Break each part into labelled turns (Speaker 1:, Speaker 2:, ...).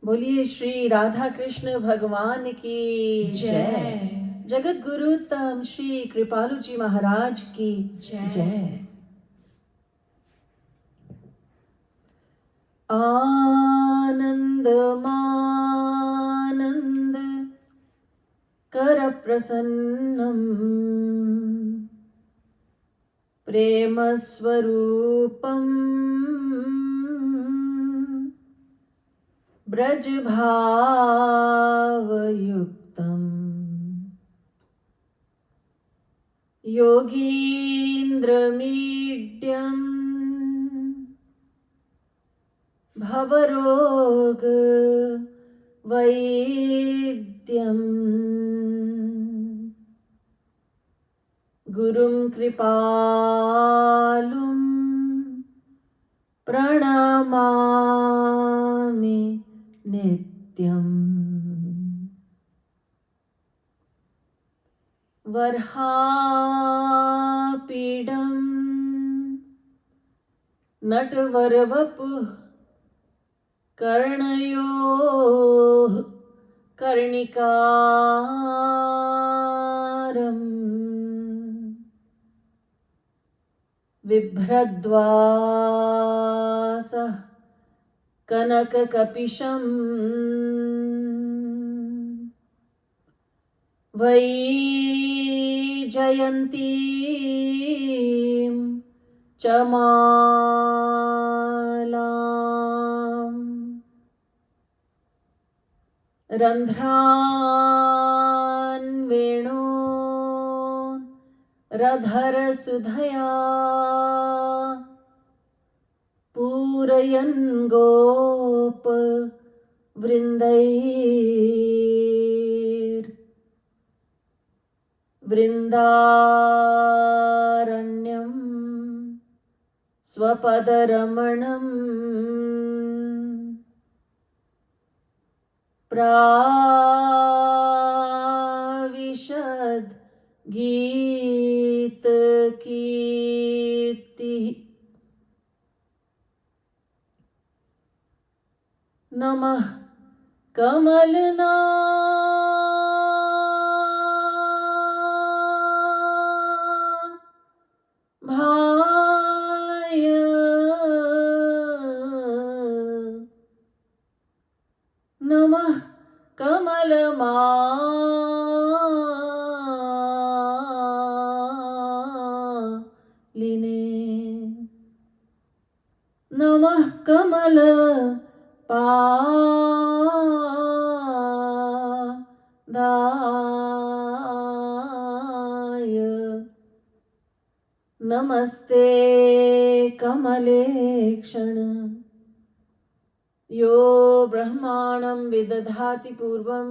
Speaker 1: बोलिए श्री राधा कृष्ण भगवान की जय। जगत गुरु तम श्री कृपालु जी महाराज की जय। आनंद मानंद कर प्रसन्नम प्रेम स्वरूपम ब्रज भावयुक्तम योगीन्द्रमीड्यम भवरोग वैद्यम गुरुं कृपालुं प्रणमामि नित्यम्। वर्हापीडं नटवरवपुः कर्णयोः कर्णिकारम् बिभ्रद्वासः कनककपिशम् वैजयन्तीं च मालाम् रन्ध्रान् वेणो रधरसुधया पूरयन् गोप वृन्दारण्यं स्वपदरमणम् प्राविशद् गीतकीर्तिः। नमः कमलना भाय नमः कमलमालिने नमः कमल पादाय नमस्ते कमलेक्षण यो ब्रह्माणं विदधाति पूर्वं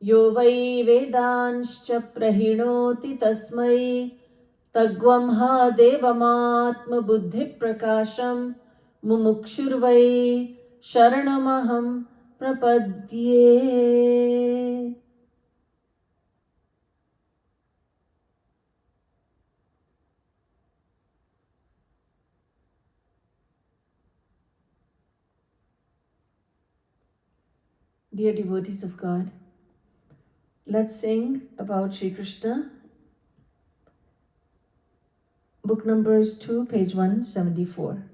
Speaker 1: यो वै वेदांश्च प्रहिणोति तस्मै तग्वं हा देवमात्मबुद्धिप्रकाशं मुमुक्षुर्वै शरणमहं प्रपद्ये। Dear devotees of God, let's sing about Shri Krishna. Book numbers 2, page 174.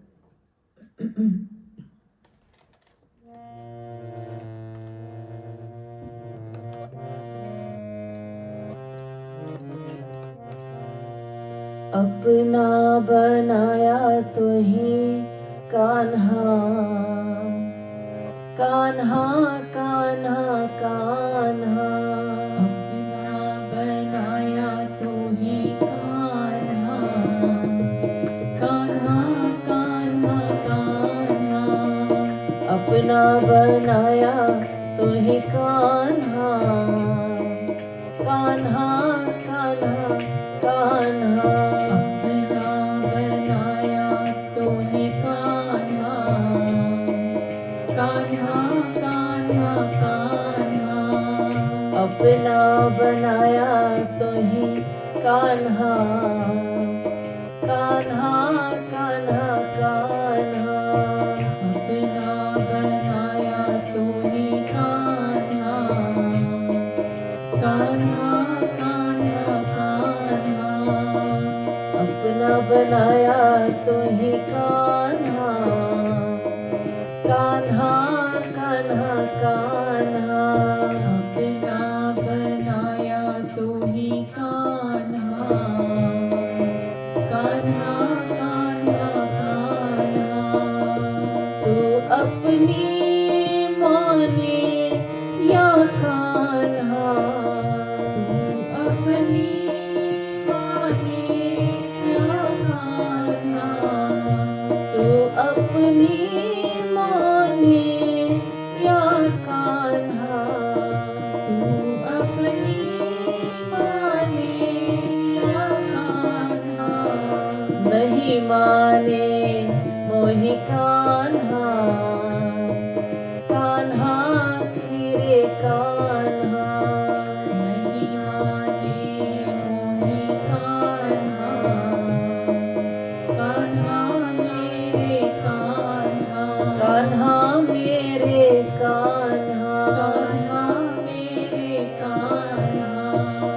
Speaker 1: अपना बनाया तो ही कान्हा कान्हा कान्हा कान्हा
Speaker 2: अपना बनाया तो ही कान्हा कान्हा कान्हा कान्हा
Speaker 1: अपना बनाया तो ही कान्हा कान्हा कान्हा कान्हा
Speaker 2: अपना बनाया तो ही कान्हा कान्हा कान्हा कान्हा
Speaker 1: अपना बनाया तो ही कान्हा कान्हा कान्हा कान्हा
Speaker 2: अपना बनाया तो ही
Speaker 1: कान्हा कान्हा
Speaker 2: अपना बनाया तू ही कान्हा कान्हा कान्हा कान्हा
Speaker 1: तू अपनी माने या कान्हा
Speaker 2: अपनी माने या कान्हा
Speaker 1: तू अपनी माने या कान्हा
Speaker 2: तू अपनी माने या कान्हा
Speaker 1: नहीं माने मोहि कान्हा कान्हा तेरे कान्हा
Speaker 2: नहीं माने मोहे कान्हा कान्हा मेरे कान्हा
Speaker 1: कान्हा मेरे कान्हा
Speaker 2: कान्हा मेरे कान्हा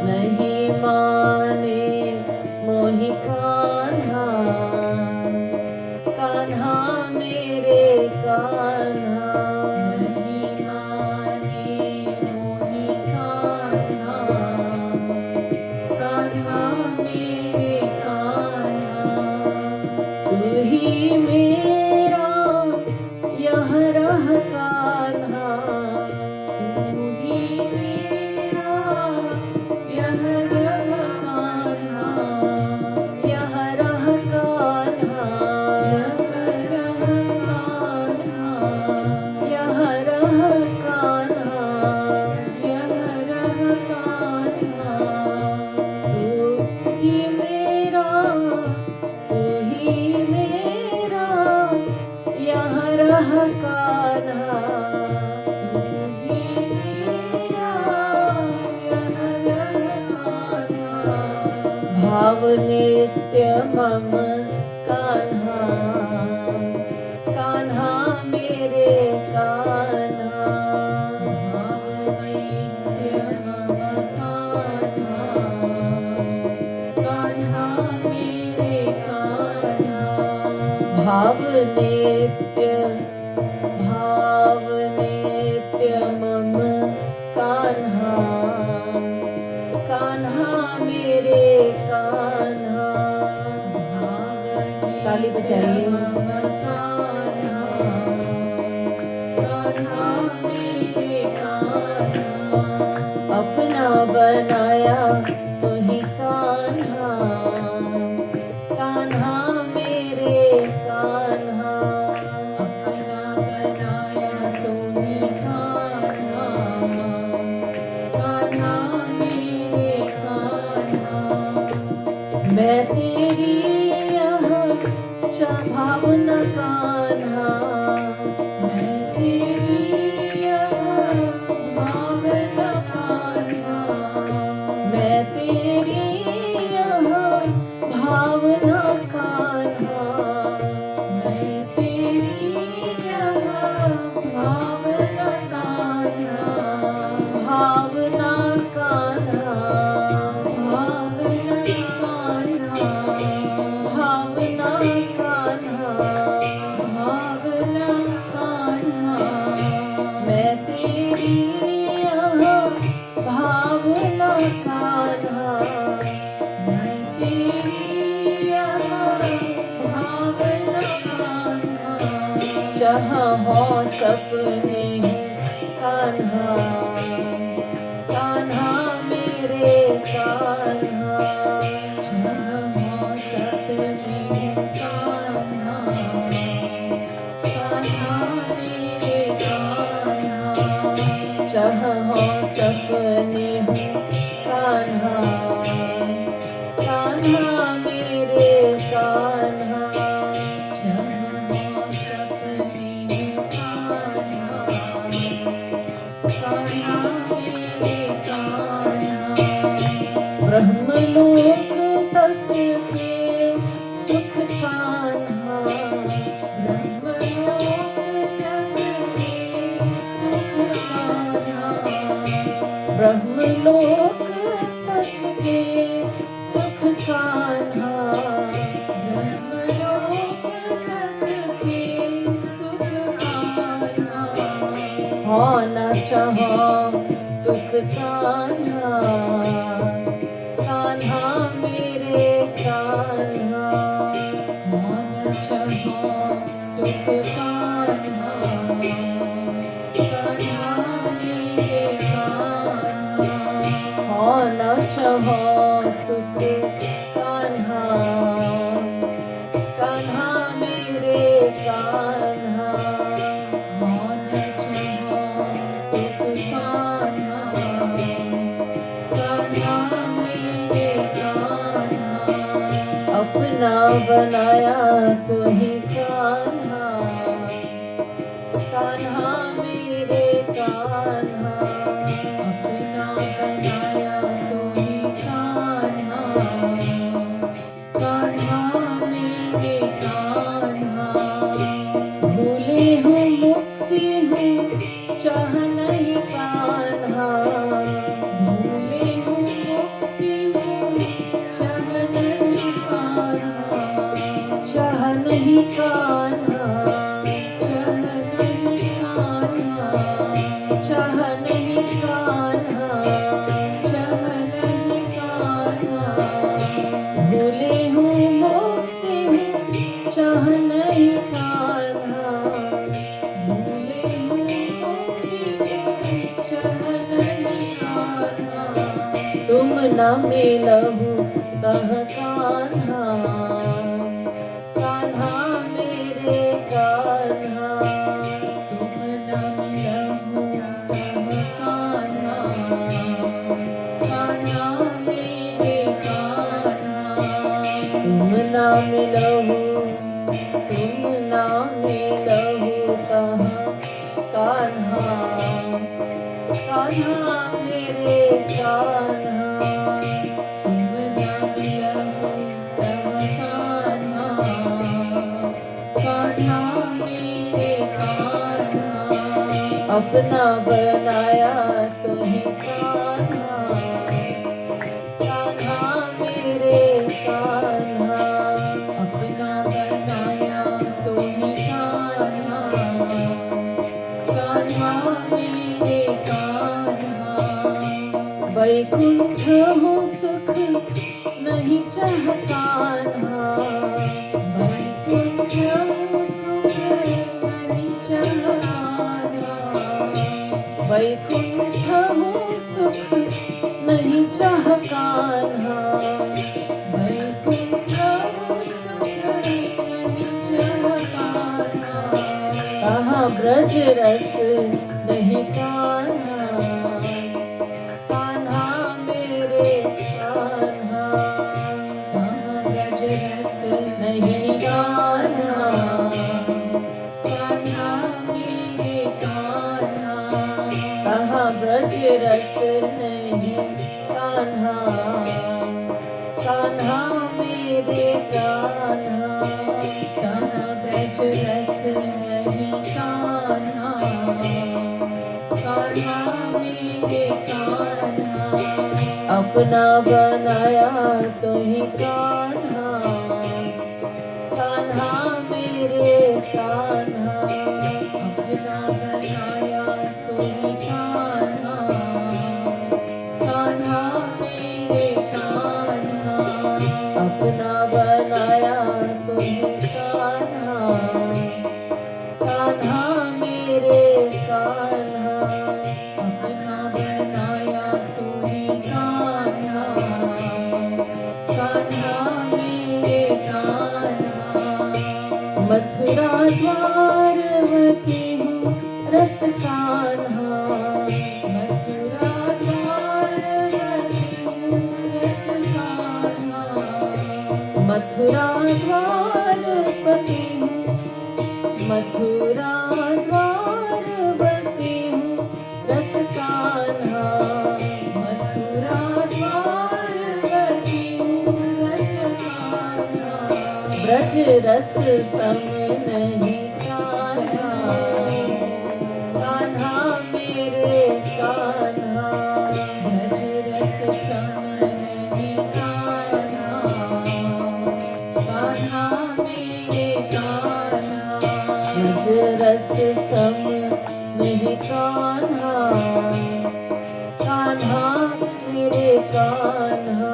Speaker 1: नहीं माने मोहि कान्हा कान्हा मेरे कान्हा
Speaker 2: नहीं माने मोहे कान्हा कान्हा मेरे कान्हा
Speaker 1: तू ही मेरा यह रह कान्हा
Speaker 2: तू ही मेरा यह रह कान्हा
Speaker 1: यह रह कान्हा यह रह कान्हा तू ही मेरा यह रह कान्हा भाव नित्य मम कान्हा कान्हा मेरे कान्हा भाव नित्य मम कान्हा कान्हा मेरे कान्हा ताली बजाइए अपना बनाया तुही कान्हा कान्हा मेरे कान्हा
Speaker 2: अपना बनाया तूने कान्हा कान्हा मेरे कान्हा
Speaker 1: मैं तेरी यह भावना कान्हा
Speaker 2: मैं तेरी यह भावना कान्हा
Speaker 1: मैं तेरी यह भावना कान्हा
Speaker 2: मैं तेरी यह भावना कान्हा
Speaker 1: भावना कान्हा
Speaker 2: भावना कान्हा
Speaker 1: भावना कान्हा
Speaker 2: भावना कान्हा
Speaker 1: मैं तेरी यह भावना कान्हा
Speaker 2: मैं तेरी यह भावना कान्हा
Speaker 1: जहाँ हो सपने कान्हा कान्हा मेरे कान्हा
Speaker 2: जहाँ हो सपने कान्हा कान्हा मेरे कान्हा
Speaker 1: जहाँ हो सपने कान्हा कान्हा मेरे कान्हा
Speaker 2: जहाँ हो सपने कान्हा कान्हा मेरे कान्हा
Speaker 1: ब्रह्मलोक तक के सुख कान्हा
Speaker 2: ब्रह्मलोक जग के सुख कान्हा
Speaker 1: ब्रह्मलोक तक के सुख कान्हा
Speaker 2: ब्रह्मलोक जग के सुख कान्हा
Speaker 1: हो न चाहो दुख कान्हा, कान्हा मेरे कान्हा।
Speaker 2: मन चाहो दुख कान्हा, कान्हा मेरे कान्हा।
Speaker 1: हो न चाहो दुख कान्हा, कान्हा मेरे कान्हा।
Speaker 2: मन चाहो दुख कान्हा, कान्हा मेरे कान्हा।
Speaker 1: अपना बनाया तो ही कान्हा, कान्हा मेरे कान्हा।
Speaker 2: अपना बनाया तो ही कान्हा, कान्हा मेरे कान्हा।
Speaker 1: भूले हूँ मुक्ति हूँ चाह नहीं कान्हा,
Speaker 2: भूले हूँ मुक्ति हूँ चाह नहीं कान्हा,
Speaker 1: चाह नहीं कान्हा,
Speaker 2: चाह नहीं कान्हा,
Speaker 1: चाह नहीं कान्हा।
Speaker 2: चाह नहीं कान्हा।
Speaker 1: भूले हूँ मुक्ति हूँ चाह नहीं कान्हा,
Speaker 2: भूले हूँ मुक्ति हूँ चाह नहीं कान्हा।
Speaker 1: तुम न मिलहु तह कान्हा, कान्हा मेरे कान्हा।
Speaker 2: तुम न मिलहु तब कान्हा, कान्हा मेरे कान्हा।
Speaker 1: तुम न मिलहु, तुम न मिलहु तह कान्हा, कान्हा मेरे कान्हा।
Speaker 2: तुम न मिलहु तब कान्हा, कान्हा मेरे कान्हा।
Speaker 1: अपना बनाया तो ही कान्हा, कान्हा मेरे कान्हा।
Speaker 2: अपना बनाया तो ही कान्हा, कान्हा मेरे कान्हा।
Speaker 1: वैकुंठ हो सुख नहीं चाह कान्हा,
Speaker 2: वैकुंठ सुख नहीं चाह कान्हा,
Speaker 1: वैकुंठ हो सुख नहीं चाह कान्हा।
Speaker 2: वैकुंठ सुख नहीं चाह कान्हा।
Speaker 1: कहाँ ब्रज रस नहीं कान्हा, कान्हा मेरे कान्हा।
Speaker 2: कहाँ ब्रज रस
Speaker 1: नहीं कान्हा,
Speaker 2: कान्हा मेरे कान्हा।
Speaker 1: कहाँ ब्रज रस नहीं कान्हा, कान्हा मेरे कान्हा।
Speaker 2: कहाँ ब्रज रस नहीं कान्हा, कान्हा मेरे कान्हा।
Speaker 1: अपना बनाया तो ही कान्हा, कान्हा मेरे कान्हा।
Speaker 2: अपना बनाया तो ही कान्हा, कान्हा मेरे कान्हा।
Speaker 1: अपना बनाया तो ही कान्हा, कान्हा मेरे कान्हा।
Speaker 2: अपना बनाया तो ही कान्हा, कान्हा मेरे कान्हा।
Speaker 1: मथुरा द्वारवती हूँ रस कान्हा,
Speaker 2: मथुरा द्वारवती हूँ रस कान्हा।
Speaker 1: मथुरा द्वारवती हूँ, मथुरा द्वारवती हूँ रस कान्हा।
Speaker 2: मथुरा द्वारवती हूँ रस कान्हा।
Speaker 1: ब्रज रस सम नहीं कान्हा, कान्हा मेरे कान्हा।
Speaker 2: ब्रज रस सम नहीं कान्हा, कान्हा मेरे कान्हा।
Speaker 1: ब्रज रस सम ही कान्हा, कान्हा मेरे कान्हा।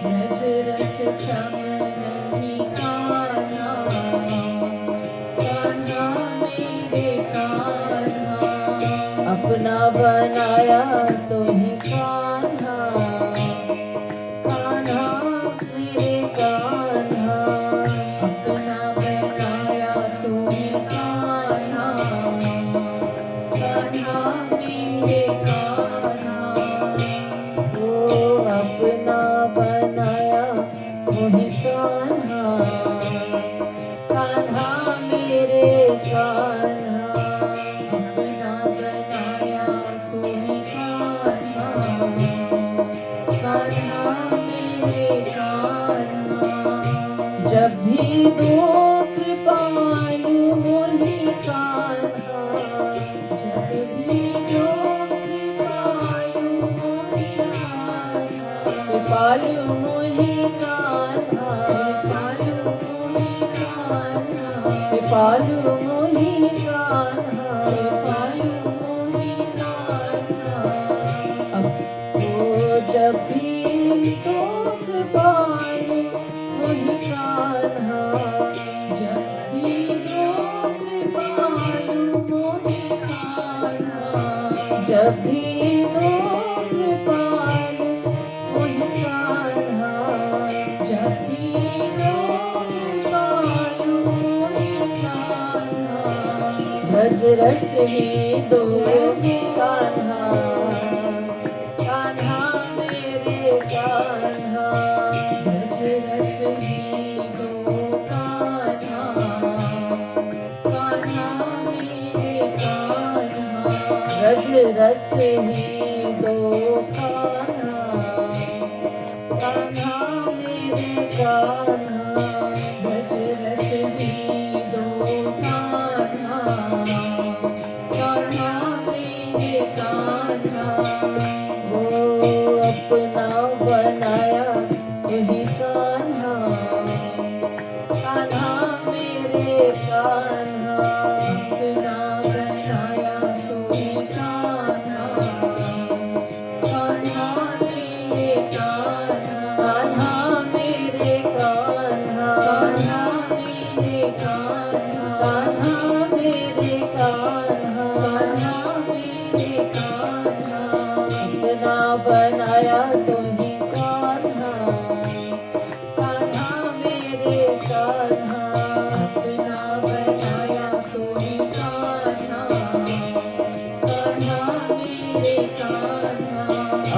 Speaker 2: ब्रज रस श्याम नहीं कान्हा, कान्हा मेरे कान्हा।
Speaker 1: अपना बनाया तो ही कान्हा, कान्हा मेरे कान्हा।
Speaker 2: अपना बनाया तुम्हें कान्हा, कान्हा मेरे कान्हा।
Speaker 1: ओ अपना बनाया वही कान्हा, कान्हा मेरे कान्हा।
Speaker 2: अपना बनाया तुम्हें कान्हा, कान्हा मेरे कान्हा।
Speaker 1: जब भी दो कृपालु मोहि कान्हा,
Speaker 2: जब भी जो कृपालु मोहि कान्हा,
Speaker 1: कृपालु मोहि कान्हा,
Speaker 2: कृपालु मोहि कान्हा,
Speaker 1: कृपालु मोहि कान्हा।
Speaker 2: कृपालु मोहि कान्हा।
Speaker 1: अब तो जब भी दो कृपालु मोहि कान्हा,
Speaker 2: जब भी जो कृपालु मोहि कान्हा,
Speaker 1: जब भी दो कृपालु मोहि कान्हा।
Speaker 2: जब भी जो कृपालु मोहि कान्हा।
Speaker 1: ब्रज रस ही दो कान्हा, कान्हा मेरे कान्हा।
Speaker 2: ब्रज रस ही दो कान्हा, कान्हा मेरे कान्हा।
Speaker 1: ब्रज रस ही दो कान्हा, कान्हा मेरे कान्हा।
Speaker 2: ब्रज रस ही दो कान्हा, कान्हा मेरे कान्हा।
Speaker 1: वो अपना बनाया वही कान्हा, कान्हा मेरे कान्हा।
Speaker 2: अपना बनाया तुम्हें कान्हा, कान्हा मेरे कान्हा।
Speaker 1: कान्हा मेरे कान्हा,
Speaker 2: कान्हा मेरे कान्हा,
Speaker 1: कान्हा मेरे कान्हा।
Speaker 2: कान्हा मेरे कान्हा।
Speaker 1: अपना बनाया तो ही कान्हा, कान्हा मेरे कान्हा।
Speaker 2: अपना बनाया तुम्हें कान्हा, कान्हा मेरे कान्हा।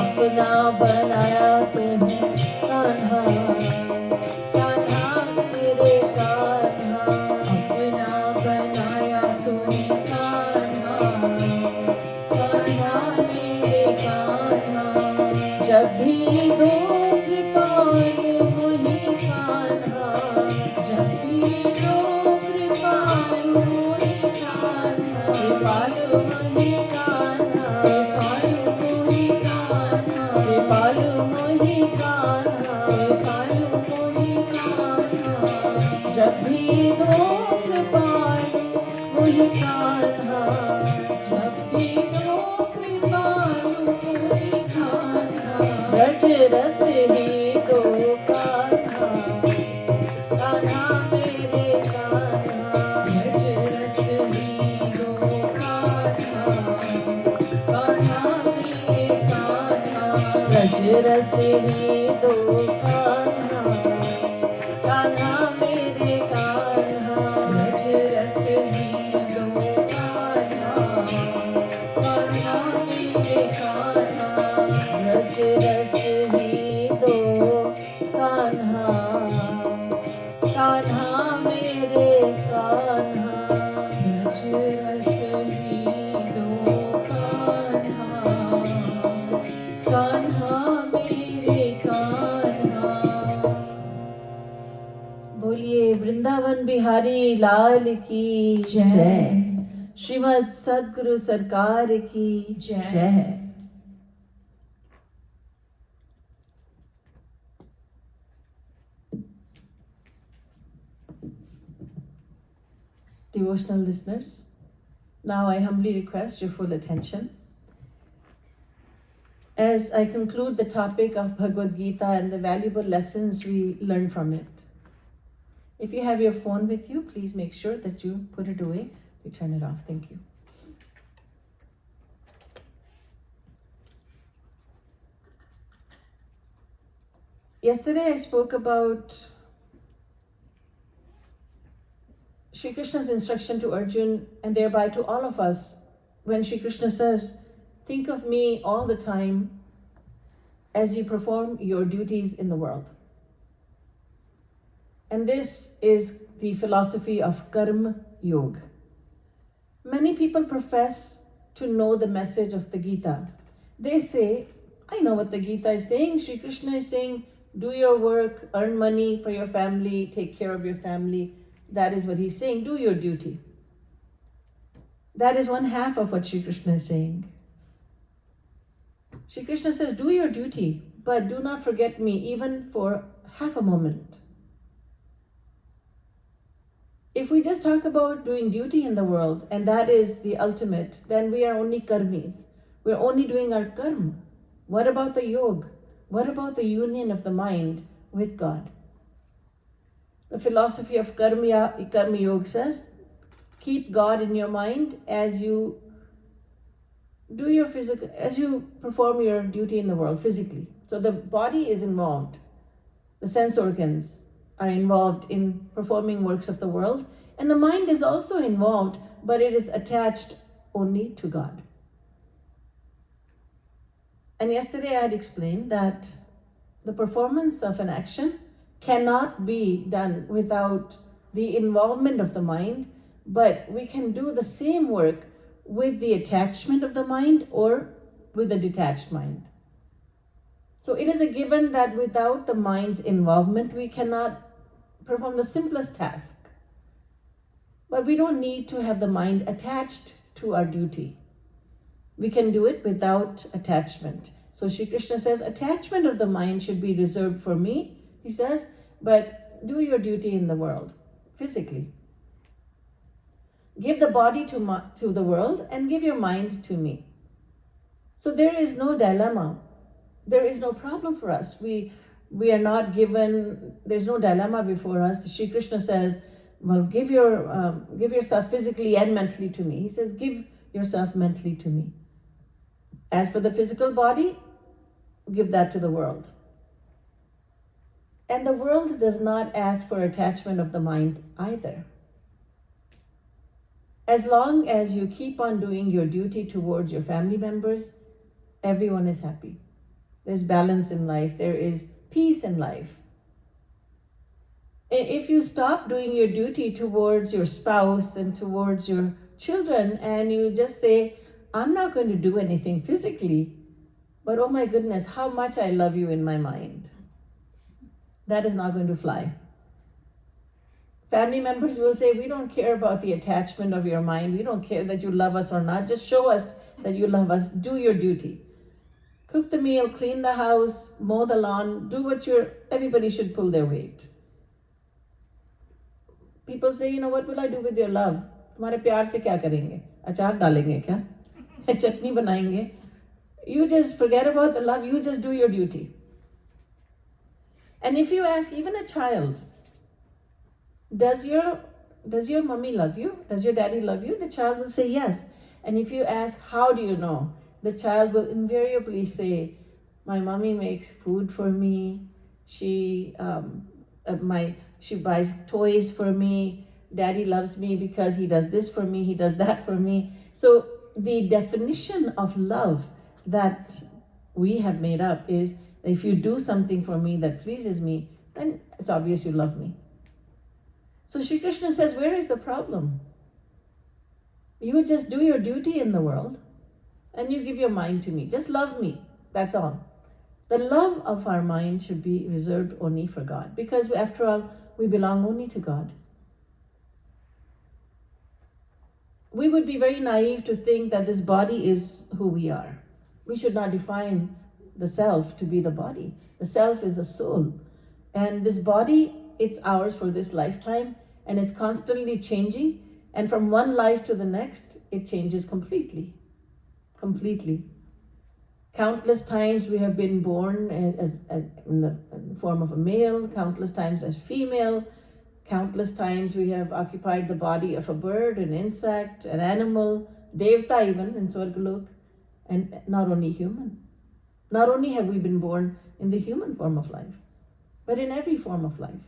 Speaker 1: अपना बनाया तो ही कान्हा, कान्हा मेरे कान्हा।
Speaker 2: अपना बनाया तुम्हें कान्हा, कान्हा मेरे कान्हा।
Speaker 1: जब भी दो कृपालु मोहि कान्हा,
Speaker 2: जब भी जो कृपालु मोहि कान्हा,
Speaker 1: कृपालु मोहि कान्हा,
Speaker 2: कृपालु मोहि कान्हा,
Speaker 1: कृपालु मोहि कान्हा।
Speaker 2: कृपालु मोहि कान्हा।
Speaker 1: जब भी दो कृपालु मोहि कान्हा,
Speaker 2: जब भी जो कृपालु मोहि कान्हा।
Speaker 1: ब्रज रस ही दो कान्हा, कान्हा मेरे कान्हा।
Speaker 2: ब्रज रस ही दो कान्हा, कान्हा मेरे कान्हा।
Speaker 1: ब्रज रस ही दो कान्हा, कान्हा मेरे कान्हा।
Speaker 2: ब्रज रस ही दो कान्हा, कान्हा मेरे कान्हा।
Speaker 1: ब्रज रस ही दो कान्हा, कान्हा मेरे कान्हा।
Speaker 2: ब्रज रस ही दो कान्हा, कान्हा मेरे कान्हा।
Speaker 1: बोलिए वृंदावन बिहारी लाल की जय। श्रीमद सद्गुरु सरकार की जय। Devotional listeners, Now I humbly request your full attention as I conclude the topic of Bhagavad Gita and the valuable lessons we learn from it. If you have your phone with you, please make sure that you put it away. You turn it off. Thank you. Yesterday I spoke about Shri Krishna's instruction to Arjun and thereby to all of us when Shri Krishna says, think of me all the time as you perform your duties in the world. And this is the philosophy of Karma Yoga. Many people profess to know the message of the Gita. They say, I know what the Gita is saying. Shri Krishna is saying, do your work, earn money for your family, take care of your family. That is what he's saying, do your duty. That is one half of what Shri Krishna is saying. Shri Krishna says, do your duty, but do not forget me even for half a moment. If we just talk about doing duty in the world, and that is the ultimate, then we are only karmis. We're only doing our karma. What about the yoga? What about the union of the mind with God? The philosophy of Karma Yoga says, keep God in your mind as you do your as you perform your duty in the world physically. So the body is involved. The sense organs are involved in performing works of the world. And the mind is also involved, but it is attached only to God. And yesterday I had explained that the performance of an action cannot be done without the involvement of the mind, but we can do the same work with the attachment of the mind or with a detached mind. So it is a given that without the mind's involvement, we cannot perform the simplest task. But we don't need to have the mind attached to our duty. We can do it without attachment. So Shri Krishna says, attachment of the mind should be reserved for me, he says, but do your duty in the world, physically. Give the body to the world and give your mind to me. So there is no dilemma. There is no problem for us. We are not given, there's no dilemma before us. Shri Krishna says, well, give yourself physically and mentally to me. He says, give yourself mentally to me. As for the physical body, give that to the world. And the world does not ask for attachment of the mind either. As long as you keep on doing your duty towards your family members, everyone is happy. There's balance in life. There is peace in life. If you stop doing your duty towards your spouse and towards your children and you just say, I'm not going to do anything physically, but oh my goodness, how much I love you in my mind. That is not going to fly. Family members will say, we don't care about the attachment of your mind. We don't care that you love us or not. Just show us that you love us. Do your duty. Cook the meal, clean the house, mow the lawn, do what everybody should pull their weight. People say, what will I do with your love? तुम्हारे प्यार से क्या करेंगे? अचार डालेंगे क्या? चटनी बनाएंगे? You just forget about the love. You just do your duty. And if you ask even a child, does your mommy love you? Does your daddy love you? The child will say yes. And if you ask, how do you know? The child will invariably say, my mommy makes food for me. She buys toys for me. Daddy loves me because he does this for me. He does that for me. So the definition of love that we have made up is, if you do something for me that pleases me, then it's obvious you love me. So Shri Krishna says, where is the problem? You just do your duty in the world and you give your mind to me. Just love me. That's all. The love of our mind should be reserved only for God, because after all, we belong only to God. We would be very naive to think that this body is who we are. We should not define the self to be the body. The self is a soul. And this body, it's ours for this lifetime, and it's constantly changing. And from one life to the next, it changes completely. Completely. Countless times we have been born in the form of a male, countless times as female, countless times we have occupied the body of a bird, an insect, an animal, devta even in Swargalok, and not only human. Not only have we been born in the human form of life, but in every form of life.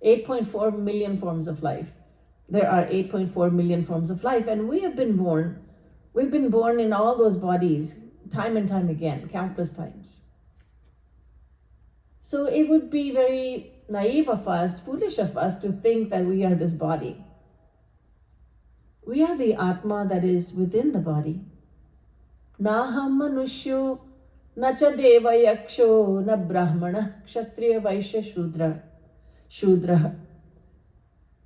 Speaker 1: 8.4 million forms of life. There are 8.4 million forms of life, and we've been born in all those bodies time and time again, countless times. So it would be very naive of us, foolish of us to think that we are this body. We are the Atma that is within the body. Naham manushyo, na cha deva yaksho, na brahmana, kshatriya, vaishya, shudra.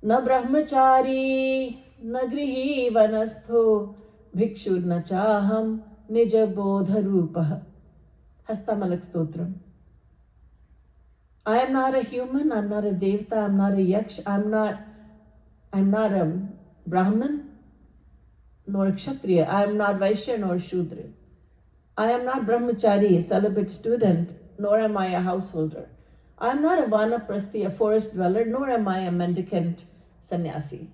Speaker 1: Na brahmachari, na grihi vanastho, bhikshur na chaham, nija bodha rupa. Hastamalak Stotram. I am not a human, I'm not a devta, I'm not a yaksh, I'm not a brahman, nor a kshatriya, I am not vaishya nor shudra. I am not brahmachari, a celibate student, nor am I a householder. I am not a vanaprasthi, a forest dweller, nor am I a mendicant sannyasi.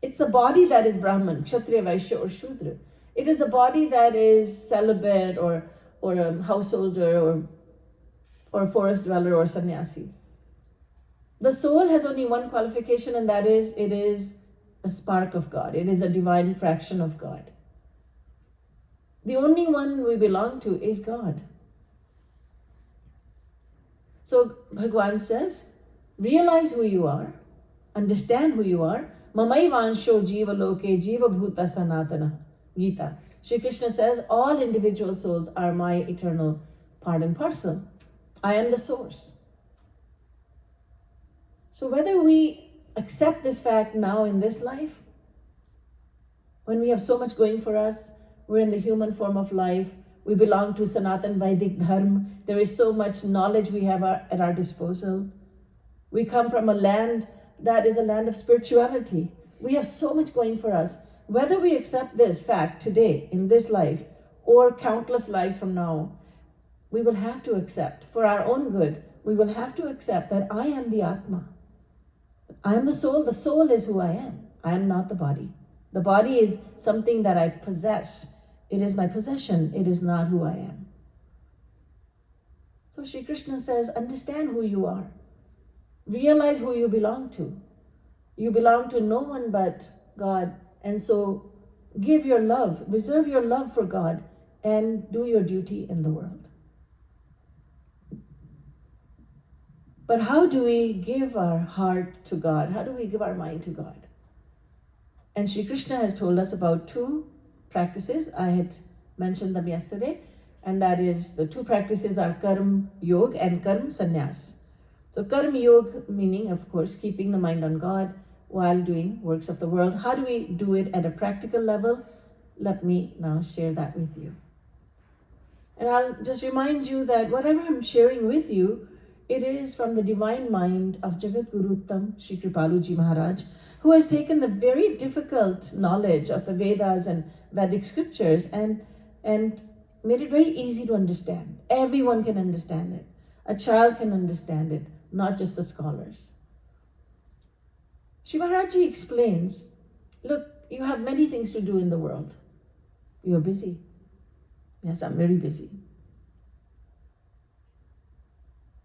Speaker 1: It's the body that is brahman, kshatriya, vaishya or shudra. It is the body that is celibate or a householder or a forest dweller or sannyasi. The soul has only one qualification, and that is, it is a spark of God. It is a divine fraction of God. The only one we belong to is God. So Bhagwan says, realize who you are, understand who you are. Mamai vansho jiva loke jiva bhuta sanatana. Geeta. Shri Krishna says, all individual souls are my eternal part and parcel. I am the source. So whether we accept this fact now in this life, when we have so much going for us, we're in the human form of life, we belong to Sanatan Vedic Dharma, there is so much knowledge we have at our disposal. We come from a land that is a land of spirituality. We have so much going for us. Whether we accept this fact today, in this life, or countless lives from now, we will have to accept, for our own good, we will have to accept that I am the Atma. I am the soul is who I am. I am not the body. The body is something that I possess. It is my possession. It is not who I am. So Shri Krishna says, understand who you are. Realize who you belong to. You belong to no one but God. And so give your love, reserve your love for God, and do your duty in the world. But how do we give our heart to God? How do we give our mind to God? And Shri Krishna has told us about two practices. I had mentioned them yesterday. And that is, the two practices are Karm Yoga and Karm Sannyas. So Karm Yoga meaning, of course, keeping the mind on God while doing works of the world. How do we do it at a practical level? Let me now share that with you. And I'll just remind you that whatever I'm sharing with you, it is from the divine mind of Jagat Guru Uttam Shri Kripalu Ji Maharaj, who has taken the very difficult knowledge of the Vedas and Vedic scriptures and made it very easy to understand. Everyone can understand it. A child can understand it, not just the scholars. Shri Maharaj Ji explains, look, you have many things to do in the world. You're busy. Yes, I'm very busy.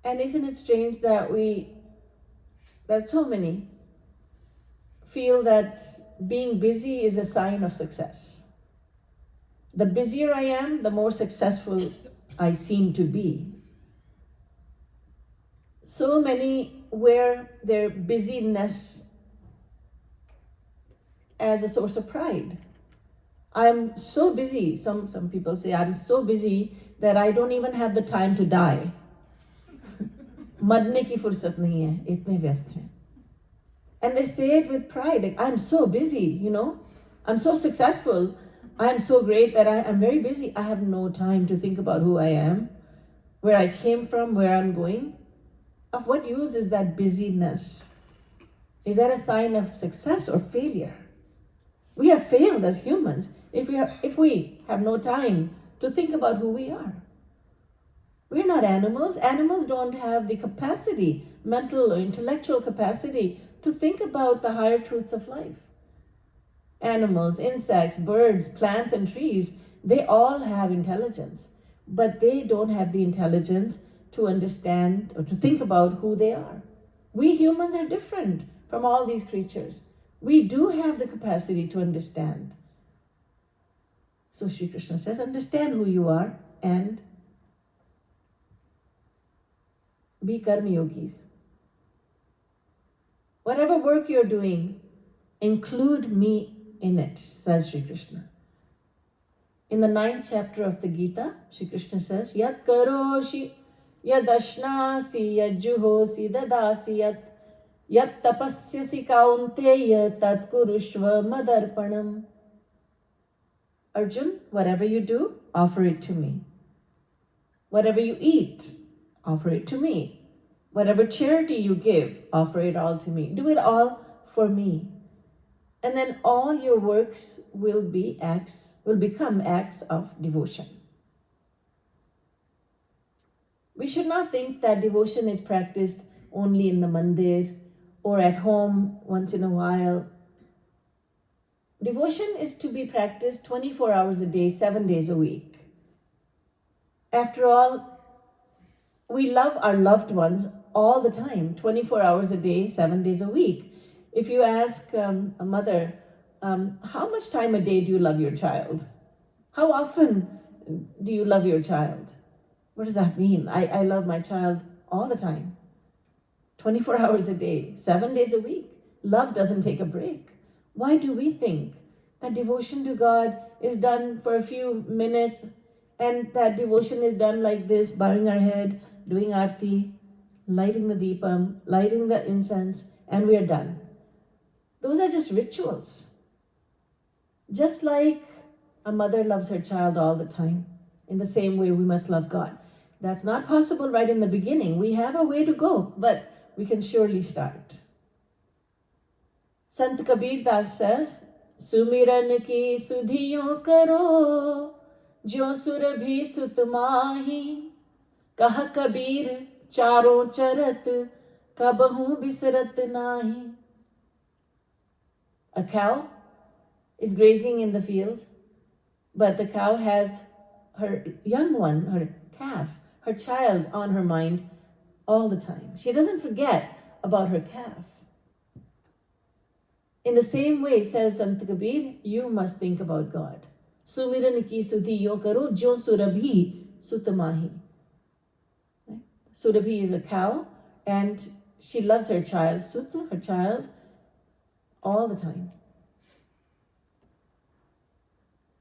Speaker 1: And isn't it strange that so many feel that being busy is a sign of success. The busier I am, the more successful I seem to be. So many wear their busyness as a source of pride. I'm so busy, some people say, I'm so busy that I don't even have the time to die. मरने की फुर्सत नहीं है, इतने व्यस्त हैं. And they say it with pride, like, I'm so busy, I'm so successful, I'm so great that I'm very busy. I have no time to think about who I am, where I came from, where I'm going. Of what use is that busyness Is that a sign of success or failure? We have failed as humans if we have no time to think about who we are. We're not animals. Animals don't have the capacity, mental or intellectual capacity, to think about the higher truths of life. Animals, insects, birds, plants, and trees, they all have intelligence, but they don't have the intelligence to understand or to think about who they are. We humans are different from all these creatures. We do have the capacity to understand. So Shri Krishna says, understand who you are and be karma yogis. Whatever work you're doing, include me in it, says Shri Krishna. In the 9th chapter of the Geeta, Shri Krishna says, Yat karoshi, yad ashnasi, yad juhosi, dadasi, yat tapasyasi kaunteya, tat kurushva madarpanam. Arjun, whatever you do, offer it to me. Whatever you eat, offer it to me. Whatever charity you give, offer it all to me. Do it all for me. And then all your works will become acts of devotion. We should not think that devotion is practiced only in the mandir or at home once in a while. Devotion is to be practiced 24 hours a day, 7 days a week. After all, we love our loved ones all the time, 24 hours a day, 7 days a week. If you ask a mother, how much time a day do you love your child? How often do you love your child? What does that mean? I love my child all the time. 24 hours a day, 7 days a week. Love doesn't take a break. Why do we think that devotion to God is done for a few minutes and that devotion is done like this, bowing our head, doing arti, lighting the deepam, lighting the incense, and we are done? Those are just rituals. Just like a mother loves her child all the time, in the same way we must love God. That's not possible right in the beginning. We have a way to go, but we can surely start. Sant Kabir Das says, Sumiran ki sudhiyon karo, jo surabhi sutmahi, kaha Kabir charo charat, kabahu bisrat nahi. A cow is grazing in the field, but the cow has her young one, her calf, her child on her mind all the time. She doesn't forget about her calf. In the same way, says Sant Kabir, you must think about God. Sumiran ki sudhi yo karo, jo surabhi sutamahi. Surabhi is a cow, and she loves her child, Sutta, her child, all the time.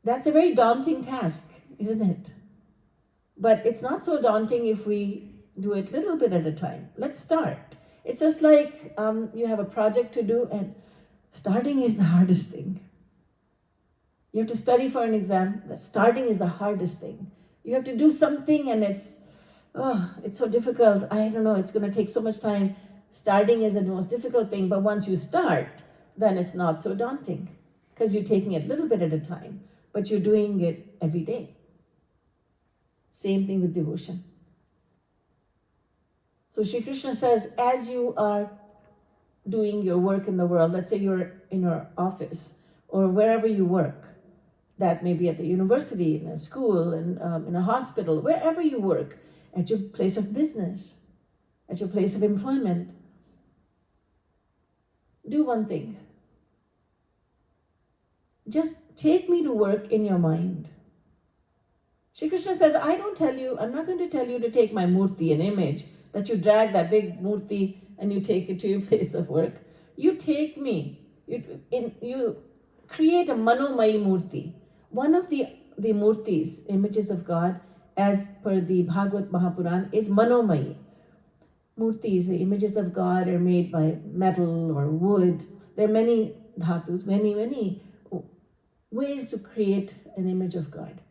Speaker 1: That's a very daunting task, isn't it? But it's not so daunting if we do it a little bit at a time. Let's start. It's just like you have a project to do, and starting is the hardest thing. You have to study for an exam. Starting is the hardest thing. You have to do something and it's so difficult. I don't know, it's going to take so much time. Starting is the most difficult thing, but once you start, then it's not so daunting because you're taking it a little bit at a time, but you're doing it every day. Same thing with devotion. So Shri Krishna says, as you are doing your work in the world, let's say you're in your office or wherever you work, that may be at the university, in a school, in a hospital, wherever you work, at your place of business, at your place of employment, do one thing. Just take me to work in your mind. Shri Krishna says, I'm not going to tell you to take my murti, an image, that you drag that big murti and you take it to your place of work. You take me, you create a manomai murti. One of the murtis, images of God, as per the Bhagavad Mahapuran, is manomai. Murtis, the images of God, are made by metal or wood. There are many dhatus, many ways to create an image of God.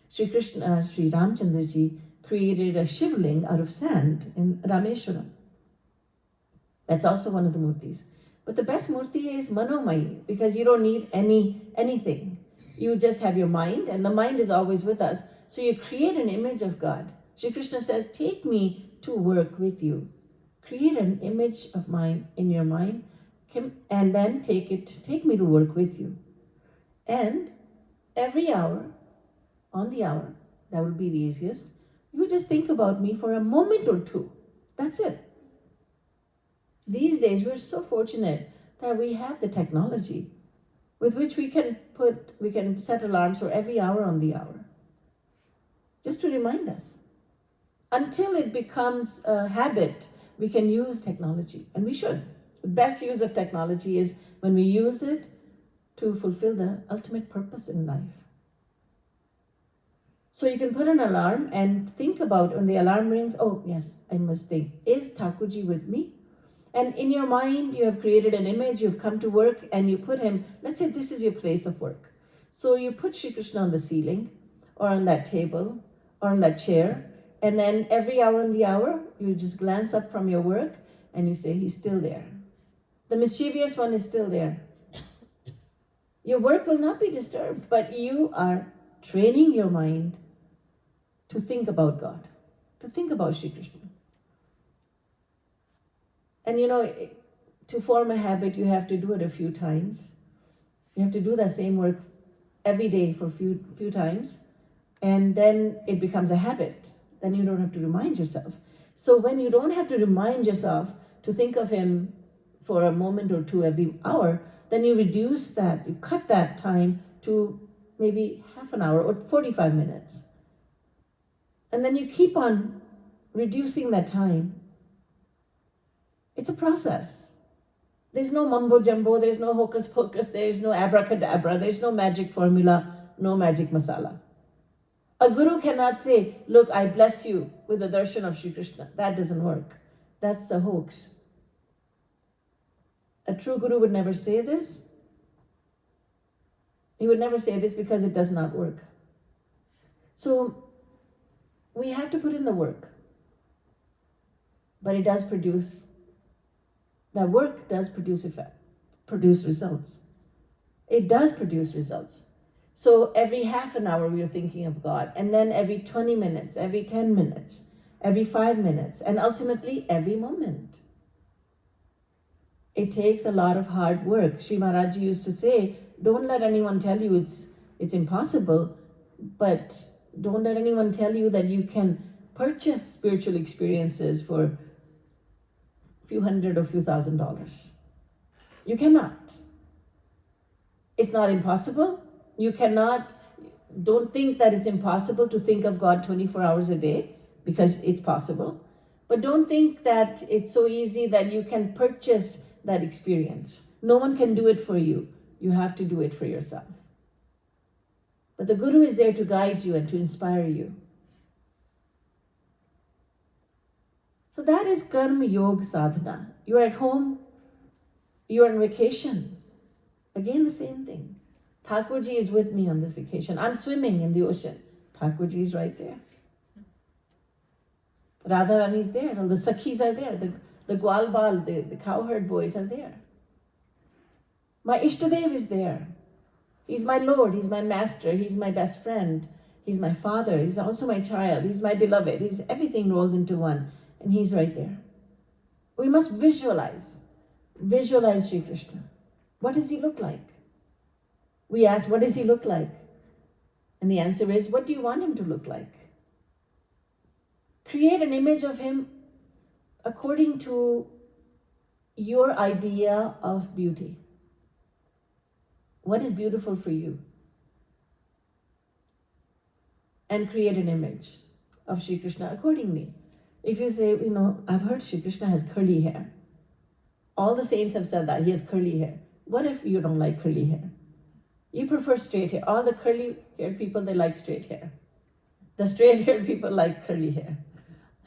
Speaker 1: Sri Ramchandra ji created a shivling out of sand in Rameshwaram. That's also one of the murtis. But the best murti is manomai, because you don't need anything. You just have your mind, and the mind is always with us. So you create an image of God. Shri Krishna says, take me to work with you. Create an image of mine in your mind, and then take me to work with you. And every hour, on the hour, that will be the easiest, you just think about me for a moment or two. That's it. These days, we're so fortunate that we have the technology with which we can set alarms for every hour on the hour, just to remind us. Until it becomes a habit, we can use technology, and we should. The best use of technology is when we use it to fulfill the ultimate purpose in life. So you can put an alarm and think about when the alarm rings, oh yes, I must think, is Thakurji with me? And in your mind, you have created an image, you've come to work and you put him, let's say this is your place of work. So you put Shri Krishna on the ceiling or on that table or on that chair, and then every hour on the hour, you just glance up from your work and you say, he's still there. The mischievous one is still there. Your work will not be disturbed, but you are training your mind to think about God, to think about Shri Krishna. And to form a habit, you have to do it a few times. You have to do that same work every day for a few times, and then it becomes a habit. Then you don't have to remind yourself. So when you don't have to remind yourself to think of him for a moment or two every hour, then you reduce that, you cut that time to maybe half an hour or 45 minutes. And then you keep on reducing that time. It's a process. There's no mumbo jumbo, there's no hocus pocus, there's no abracadabra, there's no magic formula, no magic masala. A guru cannot say, look, I bless you with the darshan of Shri Krishna. That doesn't work. That's a hoax. A true guru would never say this. He would never say this because it does not work. So we have to put in the work. But it does produce, that work does produce results. It does produce results. So every half an hour we are thinking of God, and then every 20 minutes, every 10 minutes, every 5 minutes, and ultimately every moment. It takes a lot of hard work. Shri Maharaj used to say, don't let anyone tell you it's impossible, but don't let anyone tell you that you can purchase spiritual experiences for a few hundred or few $1,000s. You cannot. It's not impossible. You cannot, don't think that it's impossible to think of God 24 hours a day, because it's possible. But don't think that it's so easy that you can purchase that experience. No one can do it for you. You have to do it for yourself. But the Guru is there to guide you and to inspire you. So that is Karma Yoga Sadhana. You're at home, you're on vacation. Again, the same thing. Thakurji is with me on this vacation. I'm swimming in the ocean. Thakurji is right there. Radharani is there. All the Sakhis are there. The Gwalbal, the cowherd boys are there. My Ishtadev is there. He's my Lord. He's my master. He's my best friend. He's my father. He's also my child. He's my beloved. He's everything rolled into one. And he's right there. We must visualize Shri Krishna. What does he look like? We ask, what does he look like? And the answer is, what do you want him to look like? Create an image of him according to your idea of beauty. What is beautiful for you? And create an image of Shri Krishna accordingly. If you say, I've heard Shri Krishna has curly hair. All the saints have said that, he has curly hair. What if you don't like curly hair? You prefer straight hair. All the curly-haired people, they like straight hair. The straight-haired people like curly hair.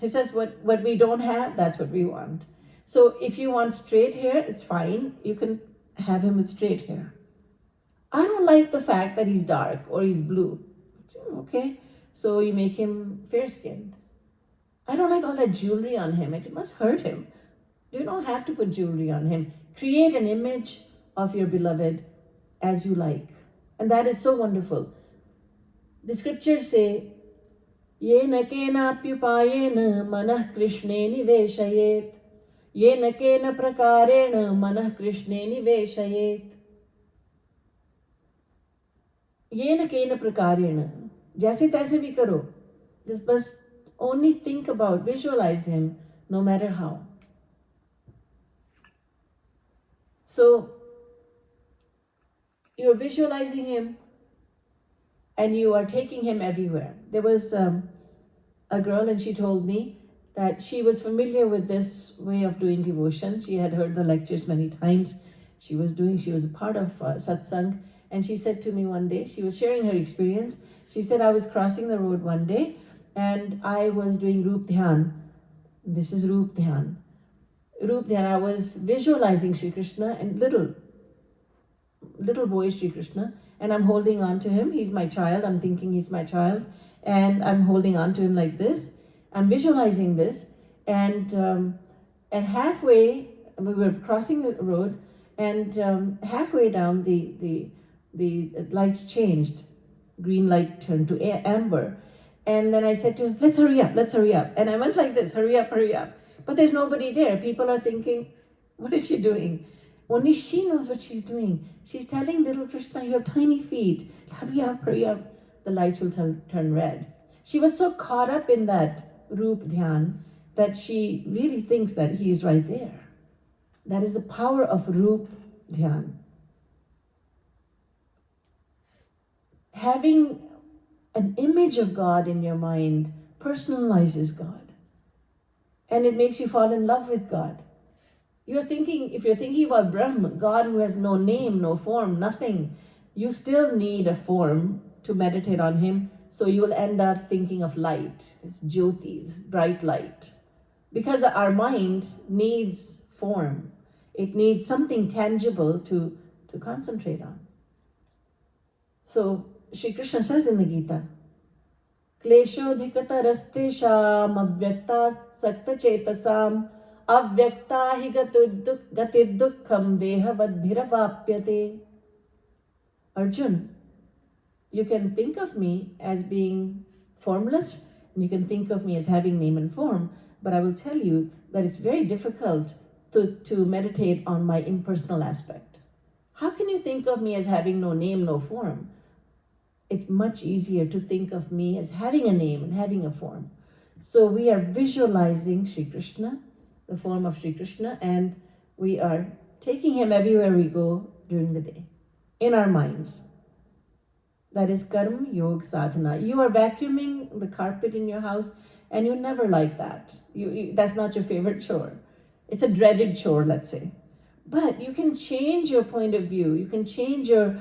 Speaker 1: He says, what we don't have, that's what we want. So if you want straight hair, it's fine. You can have him with straight hair. I don't like the fact that he's dark or he's blue. Okay, so you make him fair-skinned. I don't like all that jewelry on him. It must hurt him. You don't have to put jewelry on him. Create an image of your beloved as you like. And that is so wonderful. The scriptures say, Yena kenapyupayena manah krishne niveshayet. Yena kena prakarena manah krishne niveshayet. Yena kena prakarena. जैसे तैसे भी करो. Just bas only think about, visualize him, no matter how. So, you're visualizing him and you are taking him everywhere. There was a girl, and she told me that she was familiar with this way of doing devotion. She had heard the lectures many times. She was a part of satsang, and she said to me one day, she was sharing her experience. She said, I was crossing the road one day and I was doing Roop Dhyan. This is Roop Dhyan. Roop Dhyan, I was visualizing Shri Krishna and little boy Shri Krishna, and I'm holding on to him. He's my child. I'm thinking he's my child, and I'm holding on to him like this. I'm visualizing this, and halfway we were crossing the road, and halfway down the lights changed. Green light turned to amber, and then I said to him, let's hurry up, and I went like this, hurry up. But there's nobody there. People are thinking, what is she doing? Only she knows what she's doing. She's telling little Krishna, you have tiny feet. Hurry up. The lights will turn red. She was so caught up in that Roop Dhyan that she really thinks that he is right there. That is the power of Roop Dhyan. Having an image of God in your mind personalizes God. And it makes you fall in love with God. If you're thinking about Brahma, God who has no name, no form, nothing, you still need a form to meditate on him. So you will end up thinking of light, it's jyotis, bright light. Because our mind needs form. It needs something tangible to concentrate on. So Shri Krishna says in the Geeta, Kleshodhikatarastesham avyakta sakta chetasam avyakta hi gatirdukkam dehavadbhiravapyate. Arjun, you can think of me as being formless, and you can think of me as having name and form, but I will tell you that it's very difficult to meditate on my impersonal aspect. How can you think of me as having no name, no form? It's much easier to think of me as having a name and having a form. So we are visualizing Shri Krishna, the form of Shri Krishna, and we are taking him everywhere we go during the day, in our minds. That is karma yoga sadhana. You are vacuuming the carpet in your house, and you never like that. That's not your favorite chore. It's a dreaded chore, let's say. But you can change your point of view. You can change your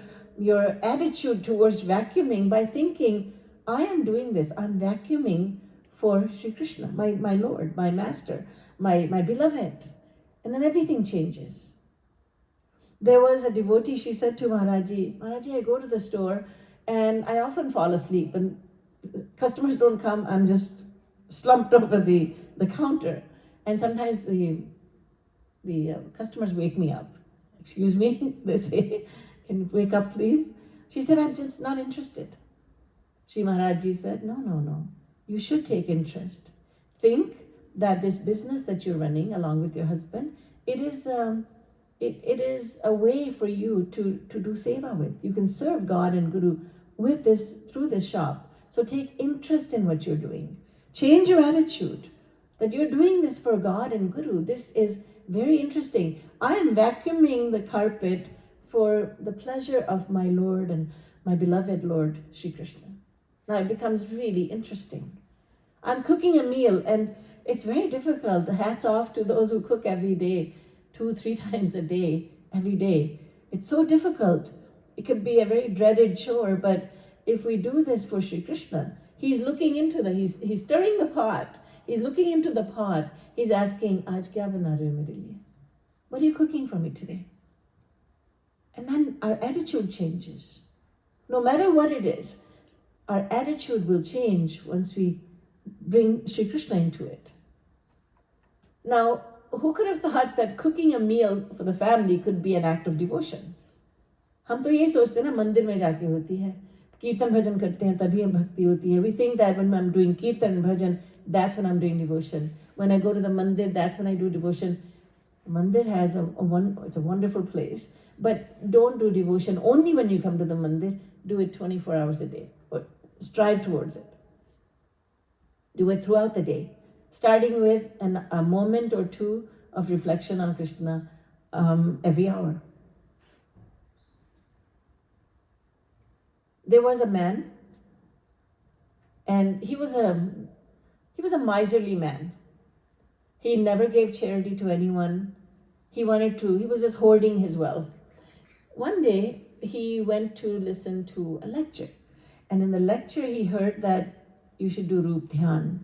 Speaker 1: attitude towards vacuuming by thinking, I am doing this. I'm vacuuming for Shri Krishna, my Lord, my Master, my beloved. And then everything changes. There was a devotee, she said to Maharaji, I go to the store and I often fall asleep, and customers don't come, I'm just slumped over the counter. And sometimes the customers wake me up. Excuse me, they say, can you wake up please? She said, I'm just not interested. Shri Maharaj said, no, you should take interest. Think that this business that you're running along with your husband, it is a way for you to do seva with. You can serve God and Guru with this, through this shop. So take interest in what you're doing. Change your attitude that you're doing this for God and Guru. This is very interesting. I am vacuuming the carpet for the pleasure of my Lord and my beloved Lord Shri Krishna. Now it becomes really interesting. I'm cooking a meal, and it's very difficult. Hats off to those who cook every day, 2-3 times a day, every day. It's so difficult. It could be a very dreaded chore, but if we do this for Shri Krishna, he's looking into he's stirring the pot. He's looking into the pot. He's asking, Aaj kya bana rahe ho mere liye? What are you cooking for me today? And then our attitude changes. No matter what it is, our attitude will change once we bring Shri Krishna into it. Now, who could have thought that cooking a meal for the family could be an act of devotion? हम तो ये सोचते हैं ना मंदिर में जाके होती है, कीर्तन भजन करते हैं तभी भक्ति होती है. We think that when I'm doing kirtan and bhajan, that's when I'm doing devotion. When I go to the mandir, that's when I do devotion. Mandir has it's a wonderful place, but don't do devotion only when you come to the mandir. Do it 24 hours a day, or strive towards it. Do it throughout the day, starting with a moment or two of reflection on Krishna every hour. There was a man, and he was a miserly man. He never gave charity to anyone. He was just hoarding his wealth. One day, he went to listen to a lecture. And in the lecture, he heard that you should do Rup Dhyan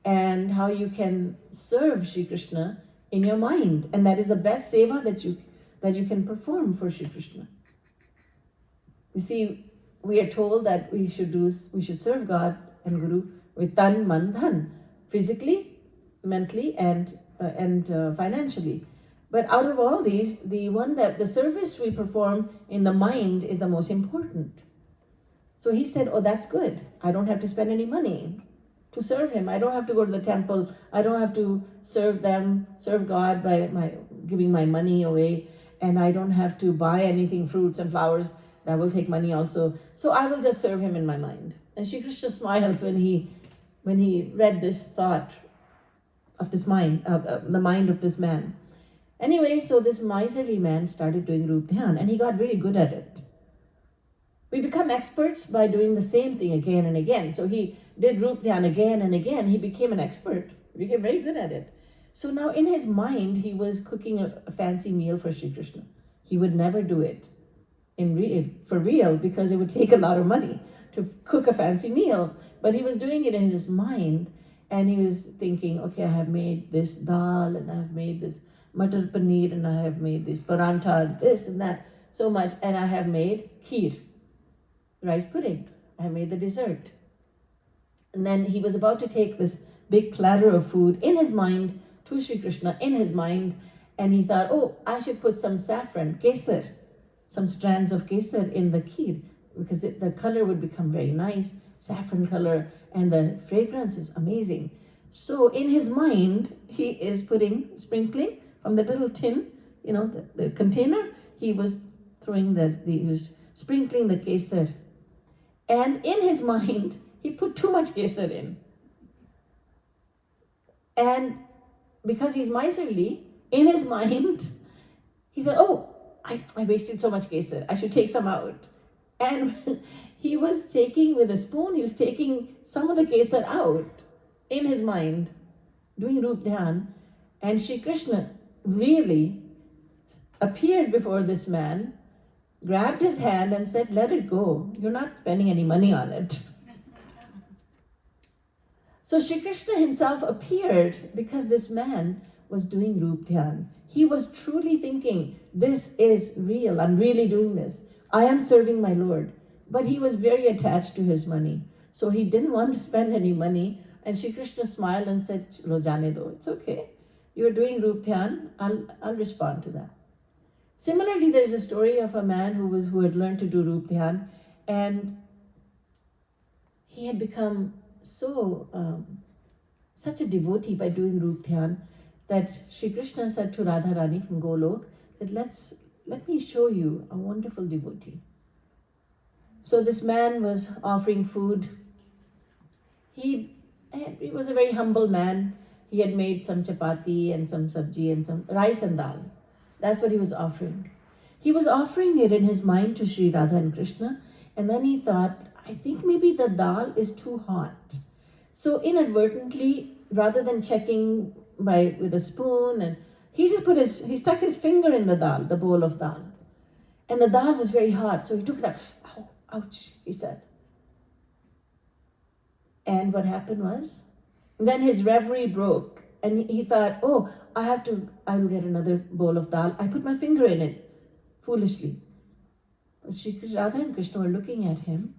Speaker 1: and how you can serve Shri Krishna in your mind. And that is the best seva that you can perform for Shri Krishna. You see, we are told that we should serve God and Guru with tan, man, dhan, physically, mentally, and financially. But out of all these, the service we perform in the mind is the most important. So he said, oh, that's good. I don't have to spend any money to serve him. I don't have to go to the temple. I don't have to serve God by giving my money away. And I don't have to buy anything, fruits and flowers. That will take money also. So I will just serve him in my mind. And Shri Krishna smiled when he read this thought of this mind, the mind of this man. Anyway, so this miserly man started doing Rup Dhyan, and he got very good at it. We become experts by doing the same thing again and again. So he did Rup Dhyan again and again. He became an expert. He became very good at it. So now in his mind, he was cooking a fancy meal for Shri Krishna. He would never do it for real because it would take a lot of money to cook a fancy meal. But he was doing it in his mind, and he was thinking, okay, I have made this dal, and I have made this matar paneer, and I have made this parantha, this and that, so much, and I have made kheer, rice pudding. I have made the dessert. And then he was about to take this big platter of food in his mind to Shri Krishna, in his mind, and he thought, oh, I should put some saffron, kesar, some strands of kesar in the kheer, because the color would become very nice, saffron color, and the fragrance is amazing. So in his mind, he is sprinkling from the little tin, the container, he was sprinkling the kesar. And in his mind, he put too much kesar in. And because he's miserly, in his mind, he said, oh, I wasted so much kesar. I should take some out. And he was taking, with a spoon, he was taking some of the kesar out in his mind, doing Rup Dhyan. And Shri Krishna really appeared before this man, grabbed his hand and said, let it go. You're not spending any money on it. So Shri Krishna himself appeared because this man was doing Rup Dhyan. He was truly thinking, this is real. I'm really doing this. I am serving my Lord. But he was very attached to his money. So he didn't want to spend any money. And Shri Krishna smiled and said, Lo jane do. It's okay. You're doing Rup Dhyan. I'll respond to that. Similarly, there's a story of a man who had learned to do Rup Dhyan, and he had become such a devotee by doing Rup Dhyan that Shri Krishna said to Radharani from Golok that let me show you a wonderful devotee. So this man was offering food. He was a very humble man. He had made some chapati and some sabji and some rice and dal. That's what he was offering. He was offering it in his mind to Sri Radha and Krishna, and then he thought, I think maybe the dal is too hot. So inadvertently, rather than checking with a spoon, and he stuck his finger in the dal, the bowl of dal. And the dal was very hot, so he took it up. Ow, ouch, he said. And what happened was, then his reverie broke, and he thought, oh, I will get another bowl of dal. I put my finger in it, foolishly. But Shri Radha and Krishna were looking at him,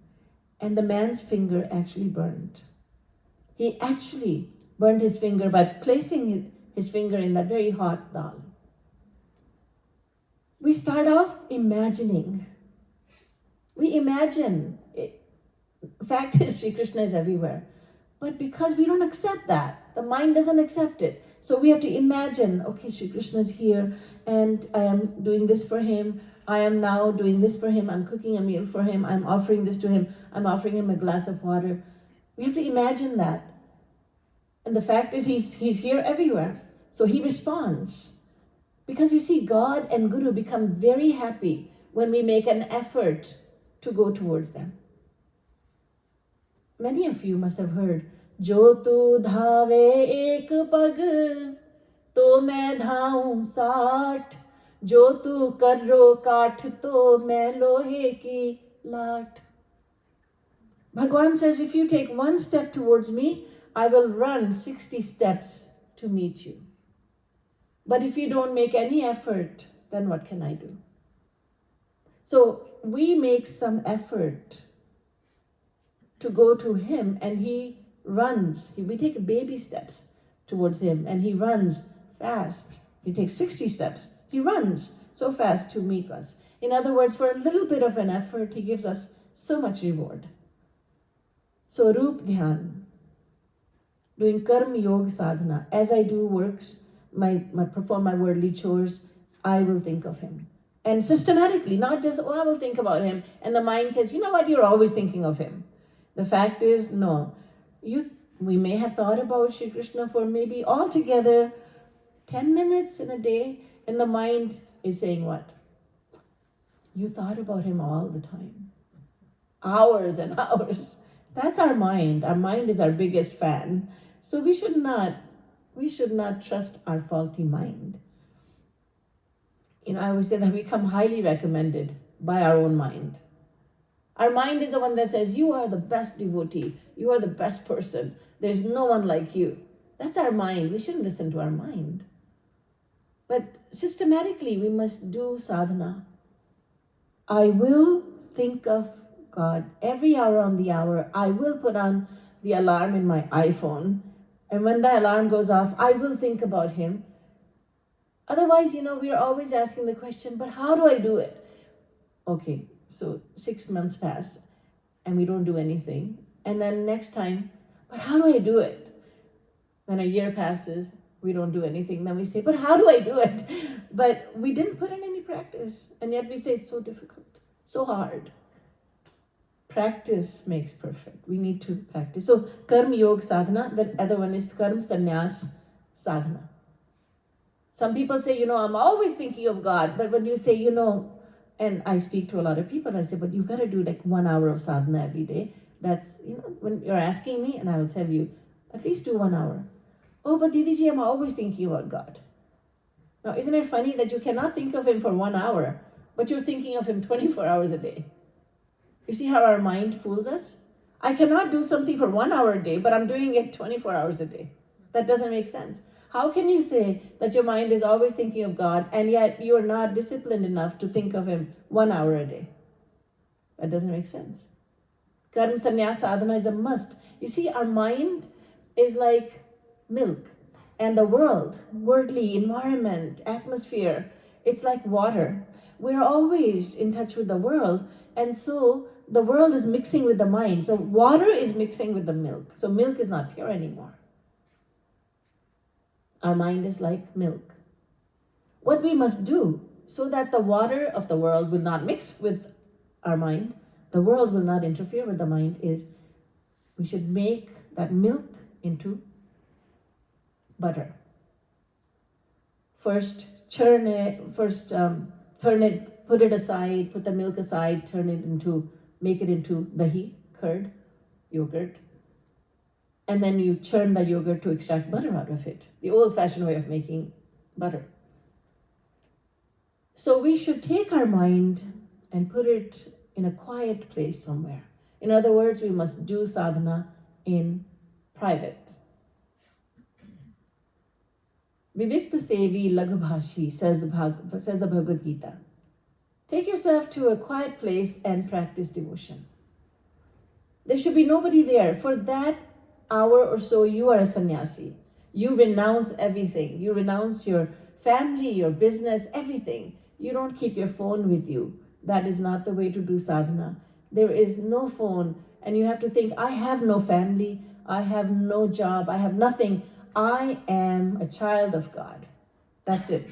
Speaker 1: and the man's finger actually burned. He actually burned his finger by placing his finger in that very hot dal. We start off imagining. We imagine. Fact is, Sri Krishna is everywhere. But because we don't accept that, the mind doesn't accept it. So we have to imagine, okay, Sri Krishna is here and I am doing this for him. I am now doing this for him. I'm cooking a meal for him. I'm offering this to him. I'm offering him a glass of water. We have to imagine that. And the fact is, he's here everywhere. So he responds. Because you see, God and Guru become very happy when we make an effort to go towards them. Many of you must have heard, Jo tu dhave ek pag, to main dhaun saath. Jo tu karro kaath, to main lohe ki laat. Bhagwan says, if you take one step towards me, I will run 60 steps to meet you. But if you don't make any effort, then what can I do? So we make some effort to go to him, and he runs. We take baby steps towards him, and he runs fast. He takes 60 steps. He runs so fast to meet us. In other words, for a little bit of an effort, he gives us so much reward. So Roop Dhyan, doing Karma Yoga Sadhana, as I do works, perform my worldly chores, I will think of him. And systematically, not just, I will think about him, and the mind says, you know what, you're always thinking of him. The fact is, no. We may have thought about Shri Krishna for maybe altogether 10 minutes in a day, and the mind is saying what? You thought about him all the time. Hours and hours. That's our mind. Our mind is our biggest fan. So we should not trust our faulty mind. I always say that we come highly recommended by our own mind. Our mind is the one that says, you are the best devotee. You are the best person. There's no one like you. That's our mind. We shouldn't listen to our mind. But systematically, we must do sadhana. I will think of God every hour on the hour. I will put on the alarm in my iPhone. And when the alarm goes off, I will think about him. Otherwise, we are always asking the question, but how do I do it? Okay, so 6 months pass and we don't do anything. And then next time, but how do I do it? Then a year passes, we don't do anything. Then we say, but how do I do it? But we didn't put in any practice. And yet we say it's so difficult, so hard. Practice makes perfect. We need to practice. So Karma Yoga Sadhana, the other one is Karma Sannyas Sadhana. Some people say, I'm always thinking of God. But when you say, and I speak to a lot of people, I say, but you've got to do like 1 hour of sadhana every day. That's, when you're asking me, and I will tell you, at least do 1 hour. Oh, but Didiji, I'm always thinking about God. Now, isn't it funny that you cannot think of him for 1 hour, but you're thinking of him 24 hours a day? You see how our mind fools us? I cannot do something for 1 hour a day, but I'm doing it 24 hours a day. That doesn't make sense. How can you say that your mind is always thinking of God, and yet you are not disciplined enough to think of him 1 hour a day? That doesn't make sense. Karma Sannyas Sadhana is a must. You see, our mind is like milk, and the world, worldly environment, atmosphere, it's like water. We're always in touch with the world, and so the world is mixing with the mind. So water is mixing with the milk. So milk is not pure anymore. Our mind is like milk. What we must do so that the water of the world will not mix with our mind, the world will not interfere with the mind, is we should make that milk into butter. First, turn it, put it aside, put the milk aside, make it into dahi, curd, yogurt. And then you churn the yogurt to extract butter out of it. The old-fashioned way of making butter. So we should take our mind and put it in a quiet place somewhere. In other words, we must do sadhana in private. Vivikta Sevi Laghubhashi, says the Bhagavad Gita. Take yourself to a quiet place and practice devotion. There should be nobody there. For that hour or so, you are a sannyasi. You renounce everything. You renounce your family, your business, everything. You don't keep your phone with you. That is not the way to do sadhana. There is no phone, and you have to think, I have no family, I have no job, I have nothing. I am a child of God. That's it.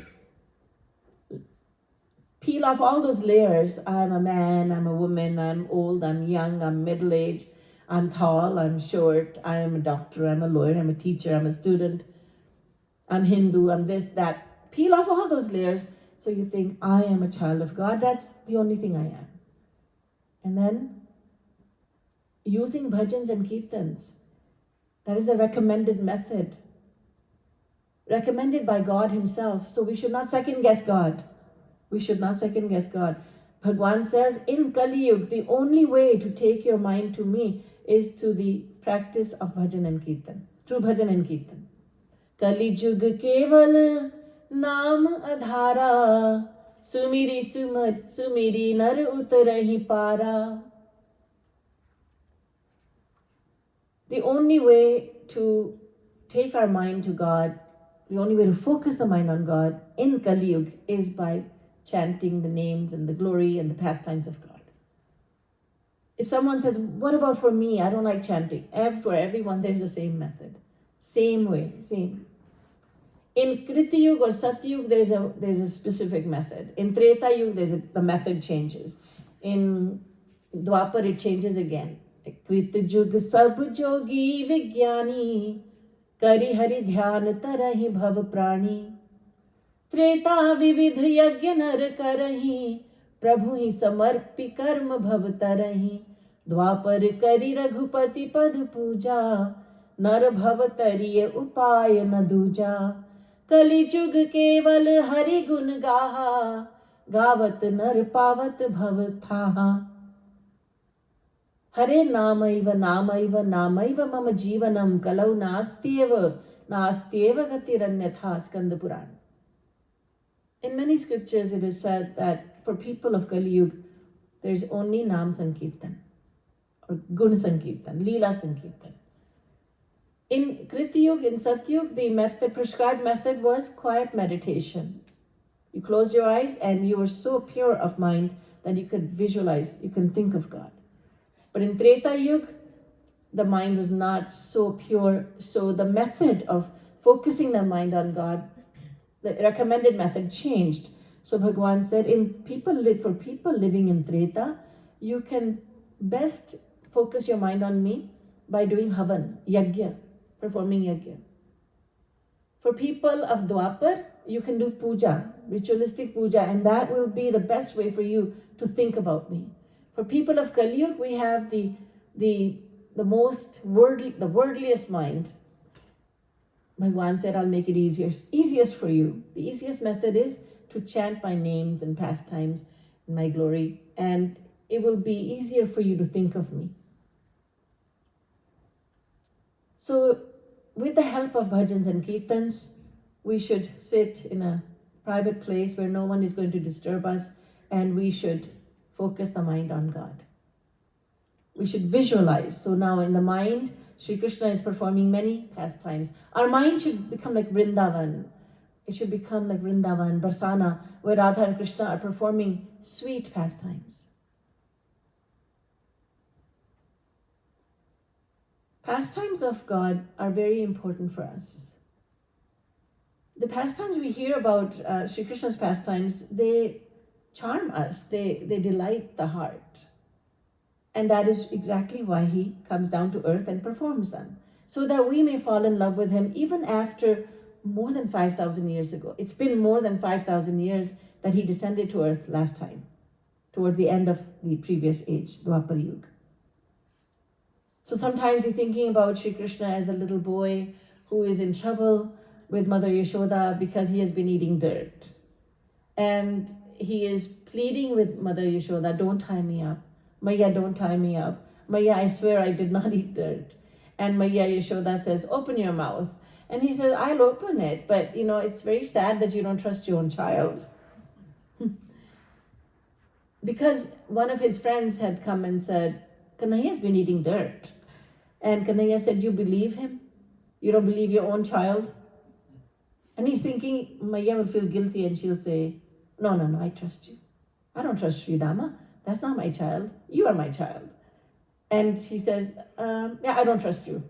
Speaker 1: Peel off all those layers. I'm a man, I'm a woman, I'm old, I'm young, I'm middle-aged, I'm tall, I'm short, I am a doctor, I'm a lawyer, I'm a teacher, I'm a student, I'm Hindu, I'm this, that. Peel off all those layers so you think, I am a child of God. That's the only thing I am. And then using bhajans and kirtans. That is a recommended method. Recommended by God Himself. So we should not second guess God. We should not second guess God. Bhagwan says, in Kali Yuga, the only way to take your mind to me is to the practice of bhajan and kirtan. Through bhajan and kirtan. Kali Yuga keval naam adhara, sumiri nar utarahi para. The only way to take our mind to God, the only way to focus the mind on God in Kali Yuga is by chanting the names and the glory and the pastimes of God. If someone says, what about for me? I don't like chanting. For everyone, there's the same method. Same way, same. In Kriti Yuga or Sati Yuga, there's a specific method. In Treta Yuga, the method changes. In Dwapar, it changes again. Kriti Yuga sab jogi vigyani, kari hari dhyan tarahi bhav prani. Treta विविध यज्ञ नर करहि, प्रभु ही समर्पि कर्म भव तरहि. द्वापर करि रघुपति पद पूजा, नर भव तरिय उपाय न दूजा. कलि जुग केवल हरि गुण गाहा, गावत नर पावत भव थाहा. हरे नामैव नामैव नामैव मम जीवनम कलौ नास्त्येव गतिरन्यथा. Skanda Puran. In many scriptures, it is said that for people of Kali Yuga, there's only Nam Sankirtan, or Gun Sankirtan, Leela Sankirtan. In Kriti Yuga, in Sati Yuga, the prescribed method was quiet meditation. You close your eyes and you are so pure of mind that you could visualize, you can think of God. But in Treta Yuga, the mind was not so pure, so the method of focusing the mind on God, the recommended method changed. So Bhagwan said, for people living in Treta, you can best focus your mind on me by doing havan, yajna, performing yajna. For people of Dwapar, you can do puja, ritualistic puja, and that will be the best way for you to think about me. For people of Kali Yuga, we have the worldliest mind. Bhagwan said, I'll make it easiest for you. The easiest method is to chant my names and pastimes and my glory, and it will be easier for you to think of me. So, with the help of bhajans and kirtans, we should sit in a private place where no one is going to disturb us, and we should focus the mind on God. We should visualize. So now in the mind, Shri Krishna is performing many pastimes. Our mind should become like Vrindavan. It should become like Vrindavan, Barsana, where Radha and Krishna are performing sweet pastimes. Pastimes of God are very important for us. The pastimes we hear about, Shri Krishna's pastimes, they charm us, they delight the heart. And that is exactly why He comes down to earth and performs them, so that we may fall in love with Him even after more than 5,000 years ago. It's been more than 5,000 years that He descended to earth last time, toward the end of the previous age, Dwapar Yuga. So sometimes you're thinking about Shri Krishna as a little boy who is in trouble with Mother Yashoda because he has been eating dirt. And he is pleading with Mother Yashoda, don't tie me up. Maya, don't tie me up. Maya, I swear I did not eat dirt. And Maya Yashoda says, open your mouth. And he says, I'll open it, but it's very sad that you don't trust your own child. Because one of his friends had come and said, Kanhaiya has been eating dirt. And Kanhaiya said, you believe him? You don't believe your own child? And he's thinking, Maya will feel guilty and she'll say, no, I trust you. I don't trust Sri Dama. That's not my child. You are my child. And he says, yeah, I don't trust you.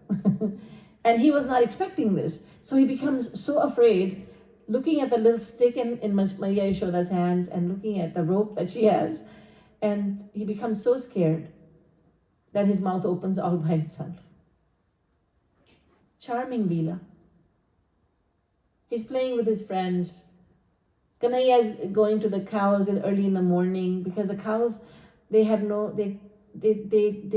Speaker 1: And he was not expecting this. So he becomes so afraid, looking at the little stick in Maya Yashoda's hands and looking at the rope that she has. And he becomes so scared that his mouth opens all by itself. Charming Leela. He's playing with his friends. Kanhaiya is going to the cows early in the morning because the cows, they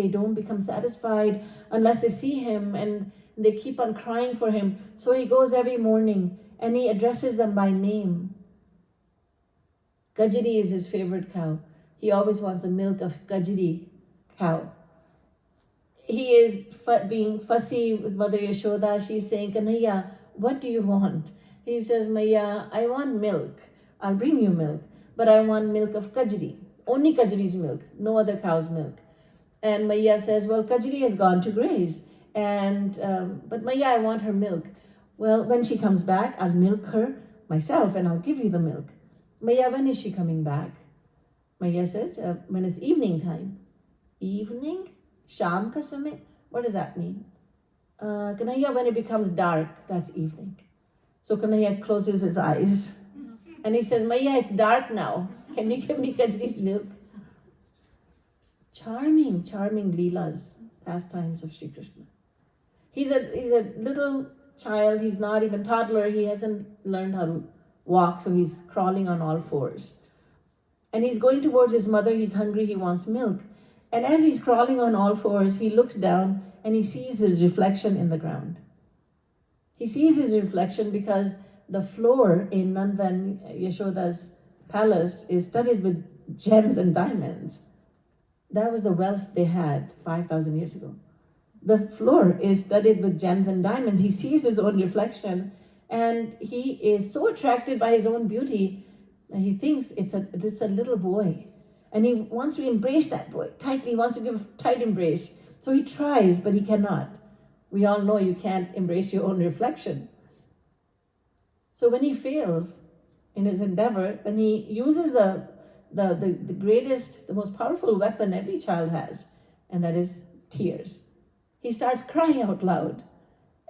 Speaker 1: don't become satisfied unless they see him, and they keep on crying for him. So he goes every morning and he addresses them by name. Kajiri is his favorite cow. He always wants the milk of Kajiri cow. He is being fussy with Mother Yashoda. She's saying, Kanhaiya, what do you want? He says, Maya, I want milk. I'll bring you milk, but I want milk of Kajri. Only Kajri's milk, no other cow's milk. And Maya says, well, Kajri has gone to graze. But Maya, I want her milk. Well, when she comes back, I'll milk her myself and I'll give you the milk. Maya, when is she coming back? Maya says, when it's evening time. Evening? Sham ka samay? What does that mean? Kanhaiya, when it becomes dark, that's evening. So Kanhaiya closes his eyes and he says, Maya, it's dark now. Can you give me Kajri's milk? Charming Leelas, pastimes of Shri Krishna. He's a little child. He's not even toddler. He hasn't learned how to walk, so he's crawling on all fours. And he's going towards his mother. He's hungry. He wants milk. And as he's crawling on all fours, he looks down and he sees his reflection in the ground. He sees his reflection because the floor in Nanda and Yashoda's palace is studded with gems and diamonds. That was the wealth they had 5,000 years ago. The floor is studded with gems and diamonds. He sees his own reflection and he is so attracted by his own beauty that he thinks it's a little boy. And he wants to embrace that boy tightly. He wants to give a tight embrace. So he tries, but he cannot. We all know you can't embrace your own reflection. So when he fails in his endeavor, then he uses the greatest, the most powerful weapon every child has, and that is tears. He starts crying out loud.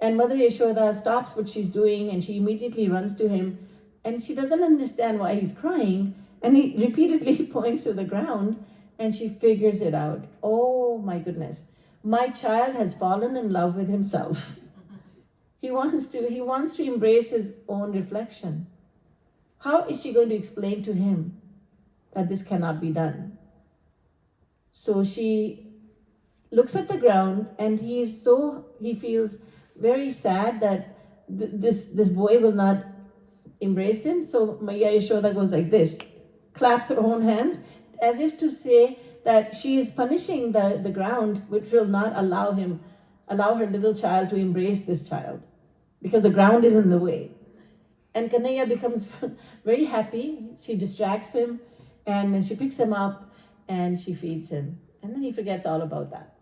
Speaker 1: And Mother Yashoda stops what she's doing and she immediately runs to him. And she doesn't understand why he's crying. And he repeatedly points to the ground and she figures it out. Oh my goodness. My child has fallen in love with himself. He wants to embrace his own reflection. How is she going to explain to him that this cannot be done? So she looks at the ground and he feels very sad that this boy will not embrace him. So Maya Yashoda goes like this, claps her own hands as if to say that she is punishing the ground, which will not allow her little child to embrace this child because the ground is in the way. And Kanhaiya becomes very happy. She distracts him and then she picks him up and she feeds him. And then he forgets all about that.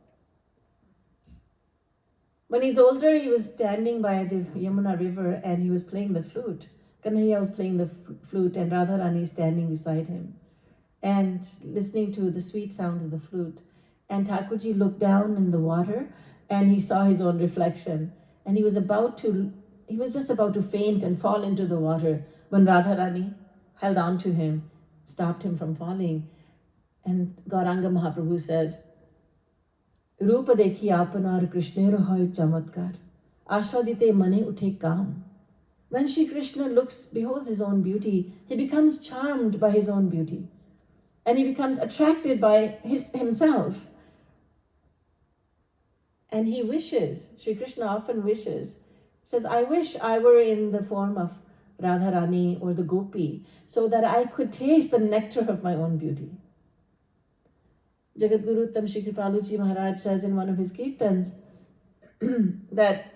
Speaker 1: When he's older, he was standing by the Yamuna river and he was playing the flute. Kanhaiya was playing the flute and Radharani standing beside him and listening to the sweet sound of the flute. And Thakurji looked down in the water and he saw his own reflection. And he was just about to faint and fall into the water when Radharani held on to him, stopped him from falling. And Gauranga Mahaprabhu says, Rupa dekhi apanar Krishnero hoy chamatkar, ashwadite mane uthe kam. When Shri Krishna beholds his own beauty, he becomes charmed by his own beauty. And he becomes attracted by himself. And he wishes, Shri Krishna often wishes, says, I wish I were in the form of Radharani or the Gopi, so that I could taste the nectar of my own beauty. Jagat Guru Uttam Shri Kripalu Maharaj says in one of his kirtans that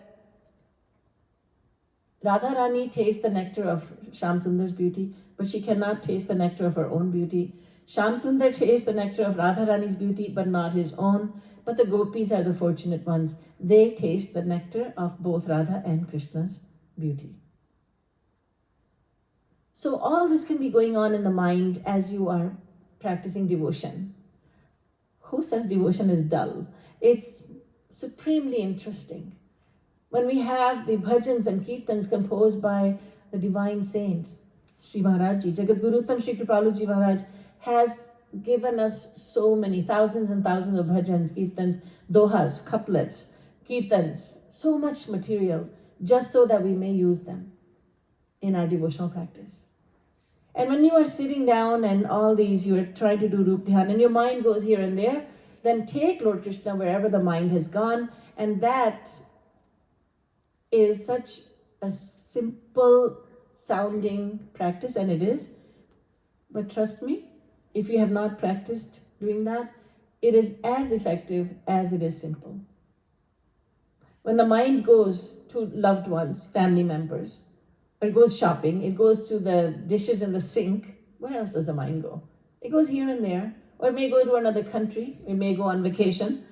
Speaker 1: Radharani tastes the nectar of Shyam Sundar's beauty, but she cannot taste the nectar of her own beauty. Sham Sundar tastes the nectar of Radharani's beauty, but not his own. But the gopis are the fortunate ones. They taste the nectar of both Radha and Krishna's beauty. So all this can be going on in the mind as you are practicing devotion. Who says devotion is dull? It's supremely interesting. When we have the bhajans and kirtans composed by the divine saints, Shri Maharaj ji, Jagat Guru Uttam Shri Kripalu ji Maharaj has given us so many thousands and thousands of bhajans, kirtans, dohas, couplets, kirtans, so much material just so that we may use them in our devotional practice. And when you are sitting down and all these, you are trying to do Rup Dhyan and your mind goes here and there, then take Lord Krishna wherever the mind has gone. And that is such a simple sounding practice, and it is. But trust me, if you have not practiced doing that, it is as effective as it is simple. When the mind goes to loved ones, family members, or it goes shopping, it goes to the dishes in the sink, where else does the mind go? It goes here and there, or it may go to another country, it may go on vacation.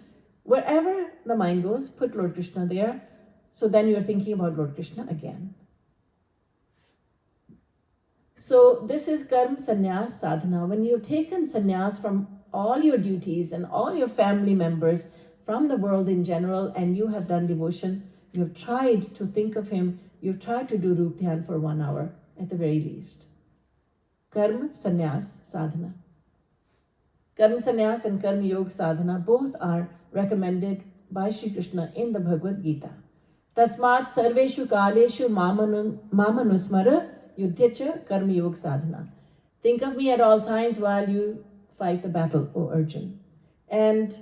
Speaker 1: Wherever the mind goes, put Lord Krishna there, so then you're thinking about Lord Krishna again. So this is Karm Sannyas Sadhana. When you've taken sannyas from all your duties and all your family members from the world in general, and you have done devotion, you have tried to think of him, you've tried to do Rup Dhyan for 1 hour at the very least. Karma Sannyas Sadhana. Karma Sannyas and Karma Yoga Sadhana both are recommended by Shri Krishna in the Bhagavad Gita. Tasmat sarveshu kaleshu mamanusmara yudhyacha karma yoga sadhana. Think of me at all times while you fight the battle, O Arjun. And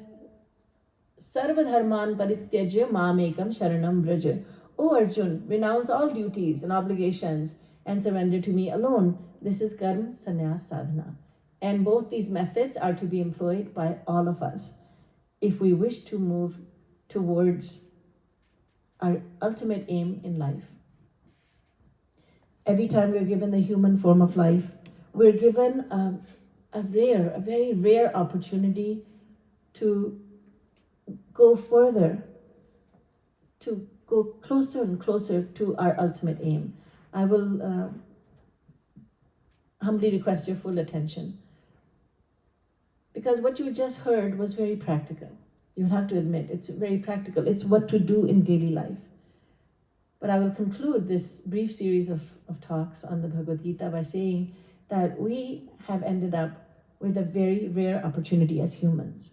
Speaker 1: sarvadharman parityajya mamekam sharanam vraja. O Arjun, renounce all duties and obligations and surrender to me alone. This is Karma Sannyas Sadhana. And both these methods are to be employed by all of us if we wish to move towards our ultimate aim in life. Every time we're given the human form of life, we're given a very rare opportunity to go further, to go closer and closer to our ultimate aim. I will humbly request your full attention, because what you just heard was very practical. You'll have to admit, it's very practical. It's what to do in daily life. But I will conclude this brief series of talks on the Bhagavad Gita by saying that we have ended up with a very rare opportunity as humans.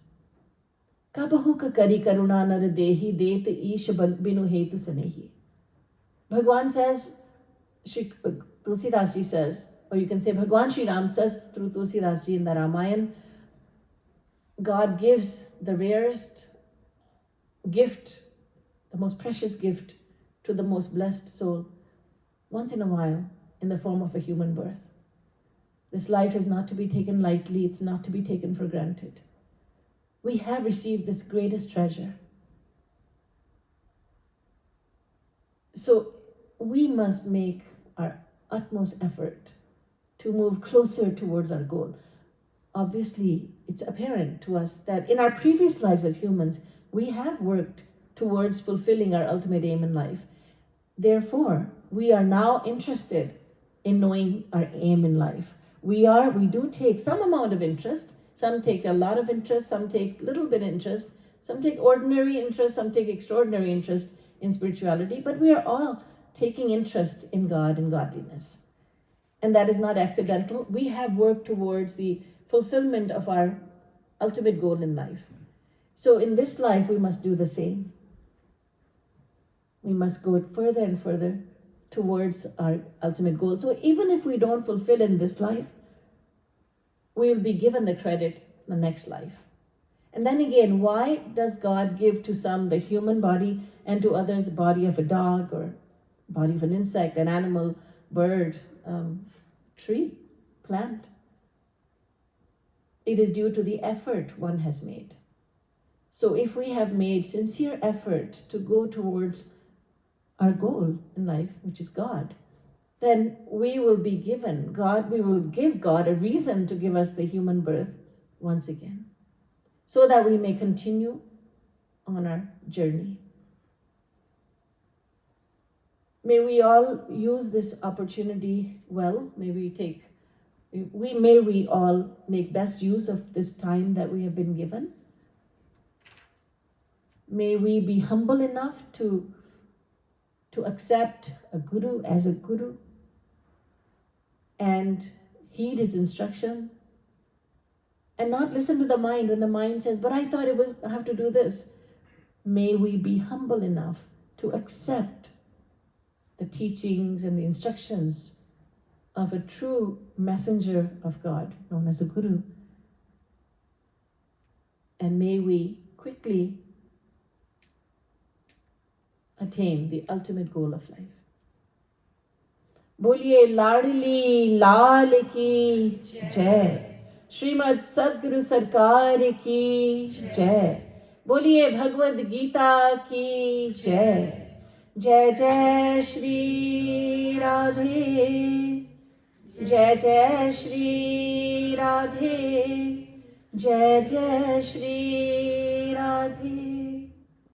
Speaker 1: Kabahu ka kari karuna nar dehi det ish binu hetu sanehi. Bhagwan says, Tulsidas ji says, or you can say Bhagwan Shri Ram says through Tulsidas ji in the Ramayana, God gives the rarest gift, the most precious gift to the most blessed soul once in a while in the form of a human birth. This life is not to be taken lightly, it's not to be taken for granted. We have received this greatest treasure. So we must make our utmost effort to move closer towards our goal. Obviously, it's apparent to us that in our previous lives as humans, we have worked towards fulfilling our ultimate aim in life. Therefore, we are now interested in knowing our aim in life. We do take some amount of interest. Some take a lot of interest, some take little bit interest, some take ordinary interest, some take extraordinary interest in spirituality, but we are all taking interest in God and godliness. And that is not accidental. We have worked towards the fulfillment of our ultimate goal in life. So in this life, we must do the same. We must go further and further towards our ultimate goal. So even if we don't fulfill in this life, we will be given the credit the next life. And then again, why does God give to some the human body and to others the body of a dog or body of an insect, an animal, bird, tree, plant? It is due to the effort one has made. So if we have made sincere effort to go towards our goal in life, which is God, then we will give God a reason to give us the human birth once again, so that we may continue on our journey. May we all use this opportunity well. May we all make best use of this time that we have been given. May we be humble enough to accept a guru as a guru and heed his instruction, and not listen to the mind when the mind says, but I thought I have to do this. May we be humble enough to accept the teachings and the instructions of a true messenger of God, known as a guru. And may we quickly attain the ultimate goal of life. बोलिए लाडली लाल की जय, श्रीमद् सद्गुरु सरकार की जय, बोलिए भगवद गीता की जय. जय जय श्री राधे, जय जय श्री राधे, जय जय श्री राधे.